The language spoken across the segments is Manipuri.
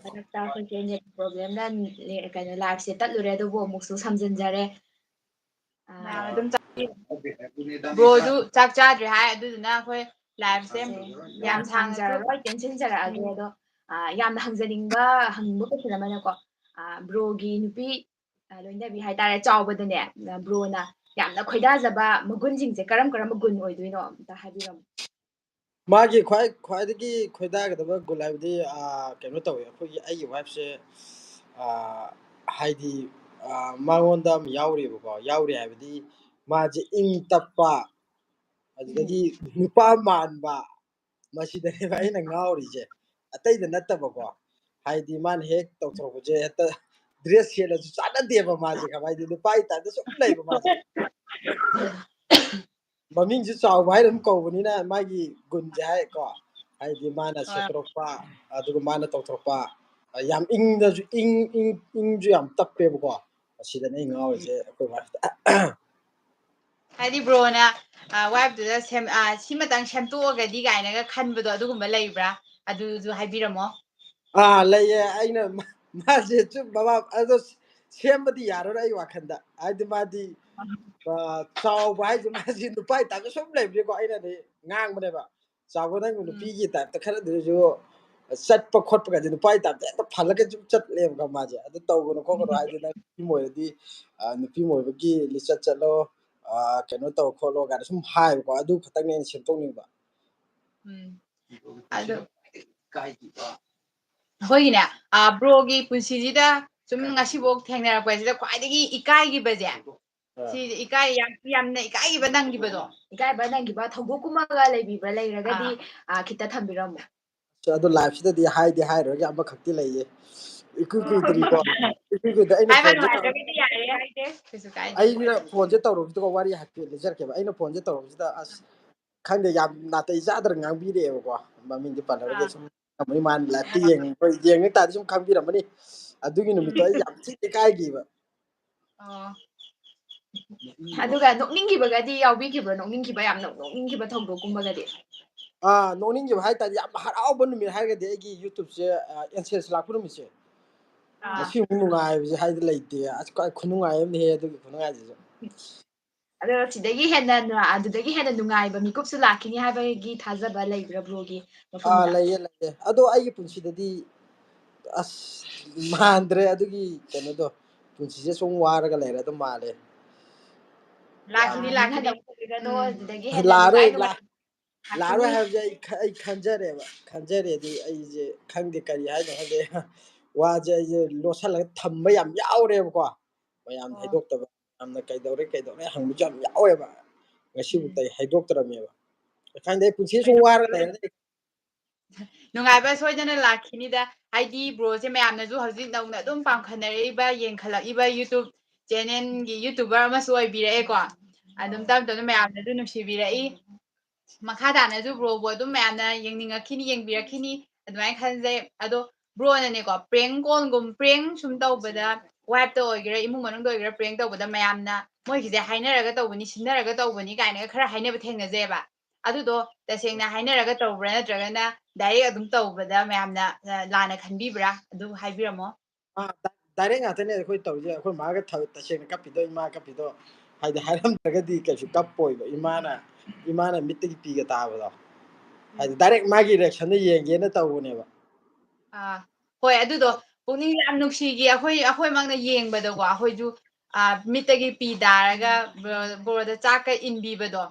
ꯃꯔꯛꯇ ꯑꯩꯈꯣꯏꯒꯤ ꯅꯦꯠ ꯄ꯭ꯔꯣꯕ꯭ꯂꯦꯝꯅ ꯀꯩꯅꯣ ꯂꯥꯏꯚꯁꯦ ꯇꯠꯂꯨꯔꯦ ꯑꯗꯨꯕꯨ ꯑꯃꯨꯛꯁꯨ ꯁꯝꯖꯤꯟꯖꯔꯦ ꯑꯗꯨꯝ ꯕ꯭ꯔꯣꯁꯨ ꯆꯥꯛ ꯆꯥꯗ꯭ꯔꯦ ꯍꯥꯏ ꯑꯗꯨꯗꯨꯅ ꯑꯩꯈꯣꯏ ꯂꯥꯏꯚꯁꯦ ꯌꯥꯝ ꯁꯥꯡꯖꯔꯔꯣꯏ ꯇꯦꯟꯁꯤꯟꯖꯔꯛꯑꯒꯦ ꯑꯗꯣ ꯌꯥꯝꯅ ꯍꯪꯖꯅꯤꯡꯕ ꯀꯣꯏꯁꯟ ꯑꯃꯅꯀꯣ ꯕ꯭ꯔꯣꯒꯤ ꯅꯨꯄꯤ ꯂꯣꯏꯅꯕꯤ ꯍꯥꯏꯇꯥꯔꯦ ꯆꯥꯎꯕꯗꯅꯦ ꯕ꯭ꯔꯣꯅ ꯌꯥꯝꯅ ꯈꯣꯏꯗꯥꯖꯕ ꯃꯒꯨꯟꯁꯤꯡꯁꯦ ꯀꯔꯝꯕ ꯒꯨꯟ ꯑꯣꯏꯗꯣꯏꯅꯣ ꯑꯝꯇ ꯍꯥꯏꯕꯤꯔꯝꯃꯣ ꯃꯥꯒꯤ ꯈ꯭ꯋꯥꯏꯗꯒꯤ ꯈꯣꯏꯗꯥꯒꯗꯕ ꯒꯨꯟ ꯍꯥꯏꯕꯗꯤ ꯀꯩꯅꯣ ꯇꯧꯋꯦ ꯑꯩꯈꯣꯏꯒꯤ ꯑꯩꯒꯤ ꯋꯥꯏꯐꯁꯦ ꯍꯥꯏꯗꯤ ꯃꯉꯣꯟꯗ ꯑꯃ ꯌꯥꯎꯔꯤ ꯍꯥꯏꯕꯗꯤ ꯃꯥꯁꯦ ꯏꯪ ꯇꯞꯄ ꯑꯗꯨꯗꯒꯤ ꯅꯨꯄꯥ ꯃꯥꯟꯕ ꯃꯁꯤꯗꯅꯦꯕ ꯑꯩꯅ ꯉꯥꯎꯔꯤꯁꯦ ꯑꯇꯩꯗ ꯅꯠꯇꯕꯀꯣ ꯍꯥꯏꯗꯤ ꯃꯥꯅ ꯍꯦꯛ ꯇꯧꯊꯣꯔꯛꯄꯁꯦ ꯍꯦꯛꯇ ꯗ꯭ꯔꯦꯁ ꯁꯦꯠꯂꯁꯨ ꯆꯥꯟꯅꯗꯦꯕ ꯃꯥꯁꯦ ꯍꯥꯏꯗꯤ ꯅꯨꯄꯥꯒꯤ ꯇꯥꯏꯞꯇ ꯁꯨꯝ ꯂꯩꯕ ꯃꯥꯁꯦ ꯃꯃꯤꯡꯁꯨ ꯆꯥꯎꯕ ꯍꯥꯏꯅ ꯑꯗꯨꯝ ꯀꯧꯕꯅꯤꯅ ꯃꯥꯒꯤ ꯒꯨꯟꯁꯦ ꯍꯥꯏꯀꯣ ꯍꯥꯏꯗꯤ ꯃꯥꯅ ꯁꯦꯠꯇꯣꯔꯛꯄ ꯑꯗꯨꯒ ꯃꯥꯅ ꯇꯧꯊꯣꯔꯛꯄ ꯌꯥꯝ ꯏꯪꯁꯨ ꯌꯥꯝ ꯇꯞꯄꯦꯕꯀꯣ ꯑꯁꯤꯗꯅꯦ ꯑꯩ ꯉꯥꯎꯔꯤꯁꯦ ꯑꯩꯈꯣꯏ ꯋꯥꯏꯐꯇ ꯍꯥꯏꯗꯤ ꯕ꯭ꯔꯣꯅ ꯋꯥꯏꯐꯇꯨꯗ ꯁꯤꯃꯇꯪ ꯁꯦꯝꯇꯣꯛꯑꯒꯗꯤ ꯀꯥꯏꯅꯒ ꯈꯟꯕꯗꯣ ꯑꯗꯨꯒꯨꯝꯕ ꯂꯩꯕ꯭ꯔꯥ ꯑꯗꯨꯁꯨ ꯍꯥꯏꯕꯤꯔꯝꯃꯣ ꯂꯩꯌꯦ ꯑꯩꯅ ꯃꯥꯁꯦ ꯕꯕꯥ ꯑꯗꯣ ꯁꯦꯝꯕꯗꯤ ꯌꯥꯔꯣꯏ ꯑꯩ ꯋꯥꯈꯜꯗ ꯍꯥꯏꯗꯤ ꯃꯥꯗꯤ ꯆꯥꯎꯕ ꯍꯥꯏꯁꯦ ꯃꯥꯁꯤ ꯅꯨꯄꯥꯒꯤ ꯇꯥꯏꯞꯇ ꯁꯨꯝ ꯂꯩꯕꯅꯤꯀꯣ ꯑꯩꯅꯗꯤ ꯉꯥꯡꯕꯅꯦꯕ ꯆꯥꯎꯕ ꯅꯪ ꯅꯨꯄꯤꯒꯤ ꯇꯥꯏꯞꯇ ꯈꯔꯗꯁꯨ ꯆꯠꯄ ꯈꯣꯠꯄꯒꯗꯤ ꯅꯨꯄꯥꯒꯤ ꯇꯥꯏꯞꯇ ꯍꯦꯛꯇ ꯐꯜꯂꯒ ꯁꯨꯝ ꯆꯠꯂꯦꯕꯀꯣ ꯃꯥꯁꯦ ꯑꯗꯨ ꯇꯧꯒꯅꯨ ꯈꯣꯠꯀꯅꯨ ꯍꯥꯏꯗꯤ ꯅꯪ ꯅꯨꯄꯤ ꯑꯣꯏꯔꯗꯤ ꯅꯨꯄꯤ ꯑꯣꯏꯕꯒꯤ ꯂꯤꯆꯠ ꯆꯠꯂꯣ ꯀꯩꯅꯣ ꯇꯧ ꯈꯣꯠꯂꯣ ꯀꯥꯏꯅ ꯁꯨꯝ ꯍꯥꯏꯕꯀꯣ ꯑꯗꯨ ꯈꯛꯇꯪꯅꯦ ꯑꯩꯅ ꯁꯦꯝꯗꯣꯛꯅꯤꯡꯕ ꯑꯗꯣ ꯑꯩꯈꯣꯏꯒꯤꯅꯦ ꯕ꯭ꯔꯣꯒꯤ ꯄꯨꯟꯁꯤꯁꯤꯗ ꯁꯨꯝ ꯉꯁꯤꯐꯥꯎ ꯊꯦꯡꯅꯔꯛꯄꯁꯤꯗ ꯈ꯭ꯋꯥꯏꯗꯒꯤ ꯏꯀꯥꯏꯈꯤꯕꯁꯦ ꯁꯤꯁꯦ ꯌꯥꯝꯅ ꯏꯀꯥꯏꯈꯤꯕ ꯅꯪꯈꯤꯕꯗꯣ ꯏꯀꯥꯏꯕ ꯅꯪꯈꯤꯕ ꯊꯧꯗꯣꯛꯀꯨꯝꯕꯒ ꯂꯩꯔꯒꯗꯤ ꯈꯤꯇ ꯊꯝꯕꯤꯔꯝꯃꯣ ꯑꯗꯣ ꯂꯥꯏꯐꯁꯤꯗꯗꯤ ꯍꯥꯏꯔꯣꯏꯒꯦ ꯑꯃꯈꯛꯇꯤ ꯂꯩꯌꯦ ꯏꯀꯨꯏ ꯀꯨꯏꯗ꯭ꯔꯤꯀꯣ ꯑꯩꯅ ꯍꯥꯏꯕ ꯐꯣꯟꯁꯦ ꯅꯨꯡꯉꯥꯏꯇ꯭ꯔꯒꯗꯤ ꯌꯥꯔꯦ ꯍꯥꯏꯗꯦ ꯀꯩꯁꯨ ꯀꯥꯏꯗꯦ ꯑꯩꯅ ꯐꯣꯟꯁꯦ ꯇꯧꯔꯨꯕꯁꯤꯗ ꯋꯥꯔꯤ ꯍꯥꯏꯐꯦꯠ ꯂꯤꯖꯔꯛꯀꯦꯕ ꯑꯩꯅ ꯐꯣꯟꯁꯦ ꯇꯧꯔꯨꯕꯁꯤꯗ ꯑꯁ ꯈꯪꯗꯦ ꯌꯥꯝ ꯅꯥꯇꯩ ꯆꯥꯗꯅ ꯉꯥꯡꯕꯤꯔꯛꯑꯦꯕꯀꯣ ꯃꯃꯤꯡꯗꯤ ꯄꯜꯂꯔꯣꯏꯒꯦ ꯁꯨꯝ ꯃꯥꯅ ꯂꯥꯏꯐꯇ ꯌꯦꯡꯉ ꯇꯥꯔꯗꯤ ꯁꯨꯝ ꯈꯪꯕꯤꯔꯝꯃꯅꯤ ꯑꯗꯨꯒꯤ ꯅꯨꯃꯤꯠꯇꯣ ꯑꯩ ꯌꯥꯝ ꯊꯤꯅ ꯏꯀꯥꯏꯈꯤꯕ ꯑꯗꯨꯒ ꯅꯣꯛꯅꯤꯡꯈꯤꯕꯒꯗꯤ ꯌꯥꯎꯕꯤꯈꯤꯕ꯭ꯔꯣ ꯅꯣꯛꯅꯤꯡꯈꯤꯕ ꯌꯥꯝꯅ ꯅꯣꯛꯅꯤꯡꯈꯤꯕ ꯊꯧꯗꯣꯛꯀꯨꯝꯕꯒꯗꯤ ꯅꯣꯛꯅꯤꯡꯈꯤꯕ ꯍꯥꯏꯇꯥꯔꯗꯤ ꯌꯥꯝ ꯍꯔꯥꯎꯕ ꯅꯨꯃꯤꯠ ꯍꯥꯏꯔꯒꯗꯤ ꯑꯩꯒꯤ ꯌꯨꯇꯨꯞꯁꯦ ꯑꯦꯟꯁꯦꯁ ꯂꯥꯛꯄ ꯅꯨꯃꯤꯠꯁꯦ ꯉꯁꯤꯃꯨꯛ ꯅꯨꯡꯉꯥꯏꯕꯁꯦ ꯍꯥꯏꯗꯤ ꯂꯩꯇꯦ ꯑꯁ ꯈꯨꯅꯨꯡꯉꯥꯏ ꯑꯃꯅꯤꯍꯦ ꯑꯗꯨꯒꯤ ꯈꯨꯅꯨꯡꯉꯥꯏꯁꯤꯁꯨ ꯑꯗꯣ ꯑꯗꯨꯗꯒꯤ ꯍꯦꯟꯅ ꯅꯨꯡꯉꯥꯏꯕ ꯃꯤꯀꯨꯞꯁꯨ ꯂꯥꯛꯈꯤꯅꯤ ꯍꯥꯏꯕꯒꯤ ꯊꯥꯖꯕ ꯂꯩꯕ꯭ꯔꯥ ꯕ꯭ꯔꯣꯒꯤ ꯃꯐꯝꯗ ꯂꯩꯌꯦ ꯑꯗꯣ ꯑꯩꯒꯤ ꯄꯨꯟꯁꯤꯗꯗꯤ ꯑꯁ ꯃꯥꯟꯗ꯭ꯔꯦ ꯑꯗꯨꯒꯤ ꯀꯩꯅꯣꯗꯣ ꯄꯨꯟꯁꯤꯁꯦ ꯁꯨꯝ ꯋꯥꯔꯒ ꯂꯩꯔ ꯑꯗꯨꯝ ꯃꯥꯜꯂꯦ ꯂꯥꯛꯈꯤꯅꯤ ꯑꯗꯨꯗꯒꯤ ꯍꯦꯟꯅ ꯂꯥꯛꯑꯔꯣꯏ ꯅꯨꯡꯉꯥꯏ ꯂꯥꯛꯑꯔꯣꯏ ꯍꯥꯏꯕꯁꯦ ꯑꯩ ꯈꯟꯖꯔꯦꯗꯤ ꯑꯩꯁꯦ ꯈꯪꯗꯦ ꯀꯔꯤ ꯍꯥꯏꯅꯣ ꯈꯪꯗꯦ ꯋꯥꯁꯦ ꯑꯩꯁꯦ ꯂꯣꯠꯁꯤꯜꯂꯒ ꯊꯝꯕ ꯌꯥꯝ ꯌꯥꯎꯔꯦꯕꯀꯣ ꯃꯌꯥꯝ ꯍꯥꯏꯗꯣꯛꯇꯕ ꯌꯥꯝꯅ ꯀꯩꯗꯧꯔꯦ ꯍꯪꯕꯁꯨ ꯌꯥꯝ ꯌꯥꯎꯋꯦꯕ ꯉꯁꯤꯕꯨꯛꯇ ꯑꯩ ꯍꯥꯏꯗꯣꯛꯇ꯭ꯔꯕꯅꯦꯕ ꯈꯪꯗꯦ ꯄꯨꯟꯁꯤ ꯁꯨꯝ ꯋꯥꯔꯒ ꯂꯩꯔꯅꯤ ꯅꯨꯡꯉꯥꯏꯕ ꯁꯣꯏꯗꯅ ꯂꯥꯛꯈꯤꯅꯤꯗ ꯍꯥꯏꯗꯤ ꯕ꯭ꯔꯣꯁꯦ ꯃꯌꯥꯝꯅꯁꯨ ꯍꯧꯖꯤꯛ ꯅꯧꯅ ꯑꯗꯨꯝ ꯄꯥꯝꯈꯠꯅꯔꯛꯏꯕ ꯌꯦꯡꯈꯠꯂꯛꯏꯕ ꯌꯨꯇꯨꯞ ꯆꯦꯅꯦꯜꯒꯤ ꯌꯨꯇꯨꯕꯔ ꯑꯃꯁꯨ ꯑꯣꯏꯕꯤꯔꯛꯑꯦꯀꯣ ꯑꯗꯨꯝ ꯇꯞ ꯇꯞꯅ ꯃꯌꯥꯝꯅꯁꯨ ꯅꯨꯡꯁꯤꯕꯤꯔꯛꯏ ꯃꯈꯥ ꯇꯥꯅꯁꯨ ꯕ꯭ꯔꯣꯕꯨ ꯑꯗꯨꯝ ꯃꯌꯥꯝꯅ ꯌꯦꯡꯅꯤꯡꯉꯛꯈꯤꯅꯤ ꯌꯦꯡꯕꯤꯔꯛꯈꯤꯅꯤ ꯑꯗꯨꯃꯥꯏꯅ ꯈꯟꯖꯩ ꯑꯗꯣ ꯕ꯭ꯔꯣꯅꯅꯦꯀꯣ ꯄ꯭ꯔꯦꯡ ꯁꯨꯝ ꯇꯧꯕꯗ ꯋꯥꯏꯐꯇ ꯑꯣꯏꯒꯦꯔꯥ ꯏꯃꯨꯡ ꯃꯅꯨꯡꯗ ꯑꯣꯏꯒꯦꯔꯥ ꯄ꯭ꯔꯦꯡ ꯇꯧꯕꯗ ꯃꯌꯥꯝꯅ ꯃꯣꯏꯒꯤꯁꯦ ꯍꯥꯏꯅꯔꯒ ꯇꯧꯕꯅꯤ ꯁꯤꯟꯅꯔꯒ ꯇꯧꯕꯅꯤ ꯀꯥꯏꯅꯒ ꯈꯔ ꯍꯥꯏꯅꯕ ꯊꯦꯡꯅꯖꯩꯕ ꯑꯗꯨꯗꯣ ꯇꯁꯦꯡꯅ ꯍꯥꯏꯅꯔꯒ ꯇꯧꯕ꯭ꯔꯥ ꯅꯠꯇ꯭ꯔꯒꯅ ꯗꯥꯏꯔꯦꯛ ꯑꯗꯨꯝ ꯇꯧꯕꯗ ꯃꯌꯥꯝꯅ ꯂꯥꯟꯅ ꯈꯟꯕꯤꯕ꯭ꯔꯥ ꯑꯗꯨ ꯍꯥꯏꯕꯤꯔꯝꯃꯣ ꯗꯥꯏꯔꯦꯛ ꯉꯥꯛꯇꯅꯦ ꯑꯩꯈꯣꯏ ꯇꯧꯔꯤꯁꯦ ꯑꯩꯈꯣꯏ ꯃꯥꯒ ꯇꯁꯦꯡꯅ ꯀꯞꯄꯤꯗꯣ ꯏꯃꯥ ꯀꯞꯄꯤꯗꯣ ꯍꯥꯏꯗꯤ ꯍꯥꯏꯔꯝꯗ꯭ꯔꯒꯗꯤ ꯀꯩꯁꯨ ꯀꯞꯄꯣꯏꯕ ꯏꯃꯥꯅ ꯃꯤꯠꯇꯒꯤ ꯄꯤꯒ ꯇꯥꯕꯗꯣ ꯍꯥꯏꯗꯤ ꯗꯥꯏꯔꯦꯛ ꯃꯥꯒꯤ ꯔꯤꯌꯦꯛꯁꯟꯗꯣ ꯌꯦꯡꯒꯦꯅ ꯇꯧꯕꯅꯦꯕ ꯍꯣꯏ ꯑꯗꯨꯗꯣ ꯄꯨꯛꯅꯤꯡ ꯌꯥꯝ ꯅꯨꯡꯁꯤꯈꯤ ꯑꯩꯈꯣꯏꯃꯛꯅ ꯌꯦꯡꯕꯗꯀꯣ ꯑꯩꯈꯣꯏꯁꯨ ꯃꯤꯠꯇꯒꯤ ꯄꯤ ꯇꯥꯔꯒ ꯕꯣꯔꯗ ꯆꯥꯛꯀ ꯏꯟꯕꯤꯕꯗꯣ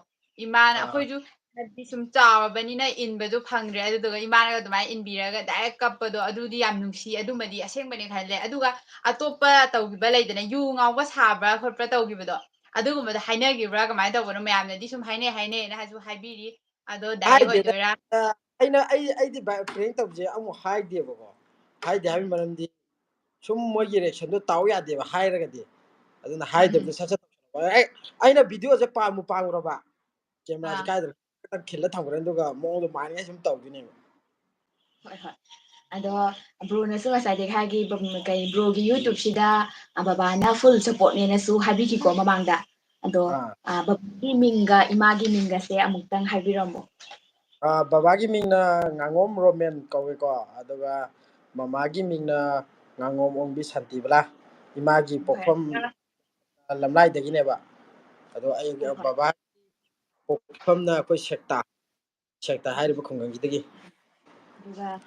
ꯏꯃꯥꯅ ꯑꯩꯈꯣꯏꯁꯨ ꯍꯥꯏꯗꯤ ꯁꯨꯝ ꯆꯥꯎꯔꯕꯅꯤꯅ ꯏꯟꯕꯗꯨ ꯐꯪꯗ꯭ꯔꯦ ꯑꯗꯨꯗꯨꯒ ꯏꯃꯥꯅꯒ ꯑꯗꯨꯃꯥꯏꯅ ꯏꯟꯕꯤꯔꯒ ꯗꯥꯏꯔꯦꯛ ꯀꯞꯄꯗꯣ ꯑꯗꯨꯗꯤ ꯌꯥꯝ ꯅꯨꯡꯁꯤ ꯑꯗꯨꯃꯗꯤ ꯑꯁꯦꯡꯕꯅꯦ ꯈꯜꯂꯦ ꯑꯗꯨꯒ ꯑꯇꯣꯞꯄ ꯇꯧꯈꯤꯕ ꯂꯩꯗꯅ ꯌꯨ ꯉꯥꯎꯕ ꯁꯥꯕ꯭ꯔꯥ ꯈꯣꯠꯄ꯭ꯔꯥ ꯇꯧꯈꯤꯕꯗꯣ ꯑꯗꯨꯒꯨꯝꯕꯗꯣ ꯍꯥꯏꯅꯈꯤꯕ꯭ꯔꯥ ꯀꯃꯥꯏꯅ ꯇꯧꯕꯅꯣ ꯃꯌꯥꯝꯅꯗꯤ ꯁꯨꯝ ꯍꯥꯏꯅꯩꯅ ꯍꯥꯏꯁꯨ ꯍꯥꯏꯕꯤꯔꯤ ꯑꯗꯣ ꯗꯥꯏꯔꯦꯛ ꯍꯥꯏꯗꯦꯗ ꯑꯣꯏꯗꯣꯏꯔꯥ ꯑꯩꯗꯤ ꯄ꯭ꯔꯦꯡ ꯇꯧꯕꯁꯦ ꯑꯃꯨꯛ ꯍꯥꯏꯗꯦꯕꯀꯣ ꯍꯥꯏꯗꯦ ꯍꯥꯏꯕꯒꯤ ꯃꯔꯝꯗꯤ ꯁꯨꯝ ꯃꯣꯏꯒꯤ ꯔꯤꯌꯦꯛꯁꯟꯗꯣ ꯇꯥꯎ ꯌꯥꯗꯦꯕ ꯍꯥꯏꯔꯒꯗꯤ ꯑꯗꯨꯅ ꯍꯥꯏꯗꯕꯤꯗ ꯁꯠ ꯑꯩꯅ ꯚꯤꯗꯤꯑꯣꯁꯦ ꯄꯥꯝꯃꯨꯔꯕ ꯀꯦꯃꯦꯔꯥꯁꯦ ꯀꯥꯏꯗꯅꯣ ꯈꯤꯇꯪ ꯈꯤꯜꯂ ꯊꯝꯈ꯭ꯔꯅꯤ ꯑꯗꯨꯒ ꯃꯑꯣꯡꯗꯣ ꯃꯥꯟꯅꯤꯡꯉꯥꯏ ꯁꯨꯝ ꯇꯧꯗꯣꯏꯅꯦꯕ ꯍꯣꯏ ꯑꯗꯣ ꯕ꯭ꯔꯣꯅꯁꯨ ꯉꯁꯥꯏꯗꯒꯤ ꯍꯥꯏꯈꯤ ꯕ꯭ꯔꯣꯒꯤ ꯌꯨꯇꯨꯞꯁꯤꯗ ꯕꯕꯥꯅ ꯐꯨꯜ ꯁꯞꯄꯣꯔꯠꯅꯦꯅꯁꯨ ꯍꯥꯏꯕꯤꯈꯤꯀꯣ ꯃꯃꯥꯡꯗ ꯑꯗꯣ ꯕꯕꯥꯒꯤ ꯃꯤꯡꯒ ꯏꯃꯥꯒꯤ ꯃꯤꯡꯒꯁꯦ ꯑꯃꯨꯛꯇꯪ ꯍꯥꯏꯕꯤꯔꯝꯃꯣ ꯕꯕꯥꯒꯤ ꯃꯤꯡꯅ ꯉꯥꯉꯣꯝ ꯔꯣꯃꯦꯟ ꯀꯧꯏꯀꯣ ꯑꯗꯨꯒ ꯃꯃꯥꯒꯤ ꯃꯤꯡꯅ ꯉꯥꯉꯣꯝ ꯑꯣꯡꯕꯤ ꯁꯥꯟꯇꯤꯕꯂꯥ ꯏꯃꯥꯒꯤ ꯄꯣꯛꯐꯝ ꯂꯝꯂꯥꯏꯗꯒꯤꯅꯦꯕ ꯑꯗꯣ ꯑꯩꯒ ꯕꯕꯥ ꯄꯣꯛꯐꯝꯅ ꯑꯩꯈꯣꯏ ꯁꯦꯛꯇ ꯍꯥꯏꯔꯤꯕ ꯈꯨꯡꯒꯪꯁꯤꯗꯒꯤ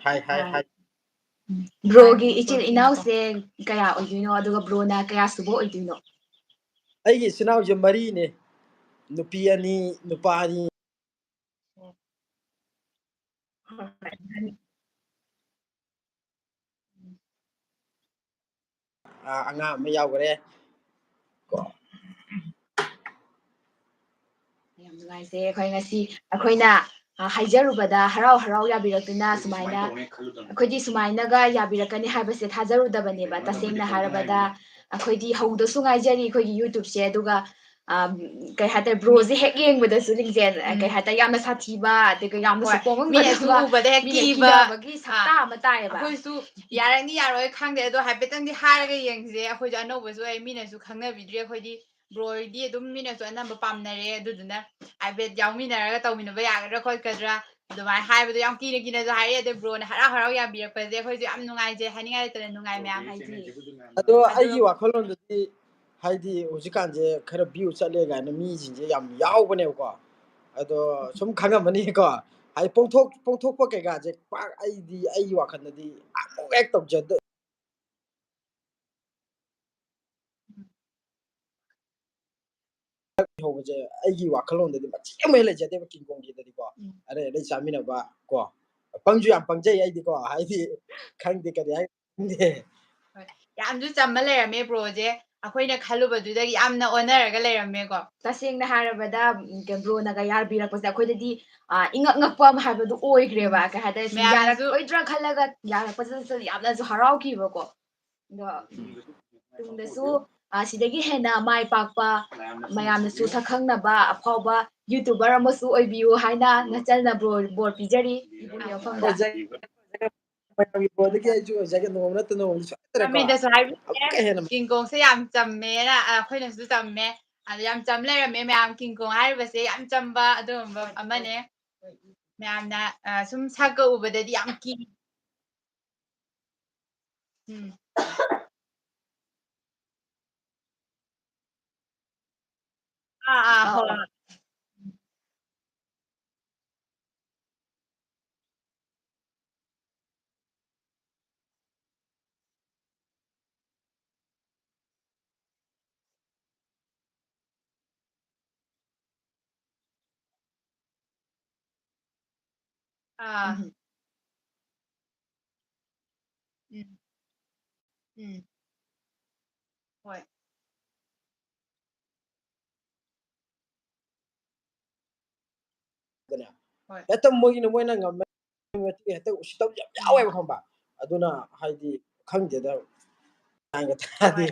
ꯍꯥꯏ ꯕ꯭ꯔꯣꯒꯤ ꯏꯆꯤꯜ ꯏꯅꯥꯎꯁꯦ ꯀꯌꯥ ꯑꯣꯏꯗꯣꯏꯅꯣ ꯑꯗꯨꯒ ꯕ꯭ꯔꯣꯅ ꯀꯌꯥ ꯁꯨꯕ ꯑꯣꯏꯗꯣꯏꯅꯣ ꯑꯩꯒꯤ ꯏꯆꯤꯜ ꯏꯅꯥꯎꯁꯦ ꯃꯔꯤꯅꯦ ꯅꯨꯄꯤ ꯑꯅꯤ ꯅꯨꯄꯥ ꯑꯅꯤ ꯑꯉꯥꯡ ꯑꯃ ꯌꯥꯎꯈ꯭ꯔꯦ ꯀꯣ ꯌꯥꯝ ꯅꯨꯡꯉꯥꯏꯖꯩ ꯑꯩꯈꯣꯏ ꯉꯁꯤ ꯑꯩꯈꯣꯏꯅ ꯍꯥꯏꯖꯔꯨꯕꯗ ꯍꯔꯥꯎ ꯍꯔꯥꯎ ꯌꯥꯕꯤꯔꯛꯇꯨꯅ ꯁꯨꯃꯥꯏꯅ ꯑꯩꯈꯣꯏꯗꯤ ꯁꯨꯃꯥꯏꯅꯒ ꯌꯥꯕꯤꯔꯛꯀꯅꯤ ꯍꯥꯏꯕꯁꯦ ꯊꯥꯖꯔꯨꯗꯕꯅꯦꯕ ꯇꯁꯦꯡꯅ ꯍꯥꯏꯔꯕꯗ ꯑꯩꯈꯣꯏꯗꯤ ꯍꯧꯗꯁꯨ ꯉꯥꯏꯖꯔꯤ ꯑꯩꯈꯣꯏꯒꯤ ꯌꯨꯇ꯭ꯌꯨꯕꯁꯦ ꯑꯗꯨꯒ ꯀꯩ ꯍꯥꯏꯇꯥꯔꯦ ꯕ꯭ꯔꯣꯁꯦ ꯍꯦꯛ ꯌꯦꯡꯕꯗꯁꯨ ꯂꯤꯡꯖꯦꯜ ꯀꯩ ꯍꯥꯏꯇꯥꯔꯦ ꯌꯥꯝꯅ ꯁꯥꯊꯤꯕ ꯑꯗꯨꯒ ꯌꯥꯝꯅꯁꯨ ꯃꯤꯅꯁꯨ ꯄꯣꯡꯉꯝꯒꯗꯕ ꯎꯕꯗ ꯍꯦꯛ ꯃꯤꯅ ꯀꯤꯕ ꯀꯤꯅꯕꯒꯤ ꯁꯛꯇꯥ ꯑꯃ ꯇꯥꯏꯌꯦꯕ ꯑꯩꯈꯣꯏꯁꯨ ꯌꯥꯔꯛꯅꯤ ꯌꯥꯔꯣꯏ ꯈꯪꯗꯦ ꯑꯗꯣ ꯍꯥꯏꯐꯦꯠꯇꯪꯗꯤ ꯍꯥꯏꯔꯒ ꯌꯦꯡꯁꯦ ꯑꯩꯈꯣꯏꯁꯨ ꯑꯅꯧꯕꯁꯨ ꯑꯣꯏ ꯃꯤꯅꯁꯨ ꯈꯪꯅꯕꯤꯗ꯭ꯔꯤ ꯑꯩꯈꯣꯏꯗꯤ ꯕ꯭ꯔꯣꯗꯤ ꯑꯗꯨꯝ ꯃꯤꯅꯁꯨ ꯑꯅꯝꯕ ꯄꯥꯝꯅꯔꯦ ꯑꯗꯨꯗꯨꯅ ꯍꯥꯏꯐꯦꯠ ꯌꯥꯎꯃꯤꯟꯅꯔꯒ ꯇꯧꯃꯤꯟꯅꯕ ꯌꯥꯒꯗ꯭ꯔꯥ ꯈꯣꯠꯀꯗ꯭ꯔꯥ ꯑꯗꯨꯃꯥꯏꯅ ꯍꯥꯏꯕꯗꯣ ꯌꯥꯝ ꯀꯤꯅꯁꯨ ꯍꯥꯏꯔꯛꯑꯦ ꯑꯗꯣ ꯕ꯭ꯔꯣꯅ ꯍꯔꯥꯎ ꯍꯔꯥꯎ ꯌꯥꯕꯤꯔꯛꯄꯁꯦ ꯑꯩꯈꯣꯏꯁꯨ ꯌꯥꯝ ꯅꯨꯡꯉꯥꯏꯖꯩ ꯍꯥꯏꯅꯤꯡꯉꯥꯏ ꯂꯩꯇꯅ ꯅꯨꯡꯉꯥꯏ ꯃꯌꯥꯝ ꯍꯥꯏꯖꯔꯤ ꯑꯗꯣ ꯑꯗꯨꯒ ꯑꯩꯒꯤ ꯋꯥꯈꯜꯂꯣꯟꯗꯗꯤ ꯍꯥꯏꯗꯤ ꯍꯧꯖꯤꯛꯀꯥꯟꯁꯦ ꯈꯔ ꯚ꯭ꯌꯨ ꯆꯠꯂꯦ ꯀꯥꯏꯅ ꯃꯤꯁꯤꯡꯁꯦ ꯌꯥꯝ ꯌꯥꯎꯕꯅꯦꯕꯀꯣ ꯑꯗꯣ ꯁꯨꯝ ꯈꯪꯉꯝꯃꯅꯤꯀꯣ ꯍꯥꯏꯗꯤ ꯄꯣꯡꯊꯣꯛꯄ ꯀꯩꯀꯥꯁꯦ ꯄꯥꯛ ꯑꯩꯒꯤ ꯋꯥꯈꯜꯗꯗꯤ ꯑꯃꯨꯛ ꯍꯦꯛ ꯇꯧꯖꯗ ꯍꯧꯕꯁꯦ ꯑꯩꯒꯤ ꯋꯥꯈꯜꯂꯣꯟꯗꯗꯤ ꯃꯆꯦꯠ ꯑꯃ ꯂꯩꯖꯗꯦꯕ ꯀꯤꯡꯀꯣꯡꯒꯤꯗꯗꯤꯀꯣ ꯑꯔꯩ ꯑꯔꯩ ꯆꯥꯃꯤꯟꯅꯕ ꯀꯣ ꯄꯪꯁꯨ ꯌꯥꯝ ꯄꯪꯖꯩ ꯑꯩꯗꯤꯀꯣ ꯍꯥꯏꯗꯤ ꯈꯪꯗꯦ ꯀꯔꯤ ꯍꯥꯏ ꯈꯪꯗꯦ ꯌꯥꯝꯁꯨ ꯆꯝꯃ ꯂꯩꯔꯝꯃꯦ ꯕ꯭ꯔꯣꯁꯦ ꯑꯩꯈꯣꯏꯅ ꯈꯜꯂꯨꯕꯗꯨꯗꯒꯤ ꯌꯥꯝꯅ ꯑꯣꯟꯅꯔꯒ ꯂꯩꯔꯝꯃꯦꯀꯣ ꯇꯁꯦꯡꯅ ꯍꯥꯏꯔꯕꯗ ꯕ꯭ꯔꯣꯅꯒ ꯌꯥꯕꯤꯔꯛꯄꯁꯦ ꯑꯩꯈꯣꯏꯗꯗꯤ ꯏꯉꯛ ꯉꯛꯄ ꯑꯃ ꯍꯥꯏꯕꯗꯨ ꯑꯣꯏꯈ꯭ꯔꯦꯕ ꯀꯩ ꯍꯥꯏꯇꯥꯔꯦ ꯁꯨꯝ ꯃꯌꯥꯝꯅꯁꯨ ꯌꯥꯔꯛꯑꯣꯏꯗ꯭ꯔꯥ ꯈꯜꯂꯒ ꯌꯥꯔꯛꯄꯁꯤꯗꯁꯨ ꯌꯥꯝꯅꯁꯨ ꯍꯔꯥꯎꯈꯤꯕꯀꯣ ꯑꯗꯣ ꯇꯨꯡꯗꯁꯨ ꯁꯤꯗꯒꯤ ꯍꯦꯟꯅ ꯃꯥꯏ ꯄꯥꯛꯄ ꯃꯌꯥꯝꯅꯁꯨ ꯁꯛꯈꯪꯅꯕ ꯑꯐꯥꯎꯕ ꯌꯨꯇꯨꯕꯔ ꯑꯃꯁꯨ ꯑꯣꯏꯕꯤꯌꯨ ꯍꯥꯏꯅ ꯅꯆꯜꯅ ꯕꯣꯔ ꯄꯤꯖꯔꯤ ꯏꯕꯨꯡꯒꯤ ꯃꯐꯝꯗ ꯕ꯭ꯔꯣꯗꯒꯤ ꯑꯩꯁꯨ ꯑꯣꯏꯖꯒꯦ ꯅꯣꯡꯃ ꯅꯠꯇ ꯅꯣꯡꯃꯗꯤ ꯁꯣꯏꯗꯅꯀꯣ ꯃꯤꯗꯁꯨ ꯍꯥꯏꯕꯤꯌꯦ ꯑꯃꯨꯛꯀ ꯍꯦꯟꯅ ꯀꯤꯡꯀꯣꯡꯁꯦ ꯌꯥꯝ ꯆꯝꯃꯦꯅ ꯑꯩꯈꯣꯏꯅꯁꯨ ꯆꯝꯃꯦ ꯑꯗ ꯌꯥꯝ ꯆꯝ ꯂꯩꯔꯝꯃꯦ ꯃꯌꯥꯝ ꯀꯤꯡꯀꯣꯡ ꯍꯥꯏꯔꯤꯕꯁꯦ ꯌꯥꯝ ꯆꯝꯕ ꯑꯗꯨꯒꯨꯝꯕ ꯑꯃꯅꯦ ꯃꯌꯥꯝꯅ ꯁꯨꯝ ꯁꯛꯀ ꯎꯕꯗꯗꯤ ꯌꯥꯝ ꯍꯣꯏ ꯍꯣꯏ ꯍꯦꯛꯇ ꯃꯣꯏꯅ ꯉꯝꯃꯦ ꯍꯦꯛꯇ ꯎꯁꯤꯠꯇꯕ ꯌꯥꯝ ꯌꯥꯎꯋꯦꯕ ꯈꯪꯕ ꯑꯗꯨꯅ ꯍꯥꯏꯗꯤ ꯈꯪꯗꯦꯗ ꯇꯥꯗꯦ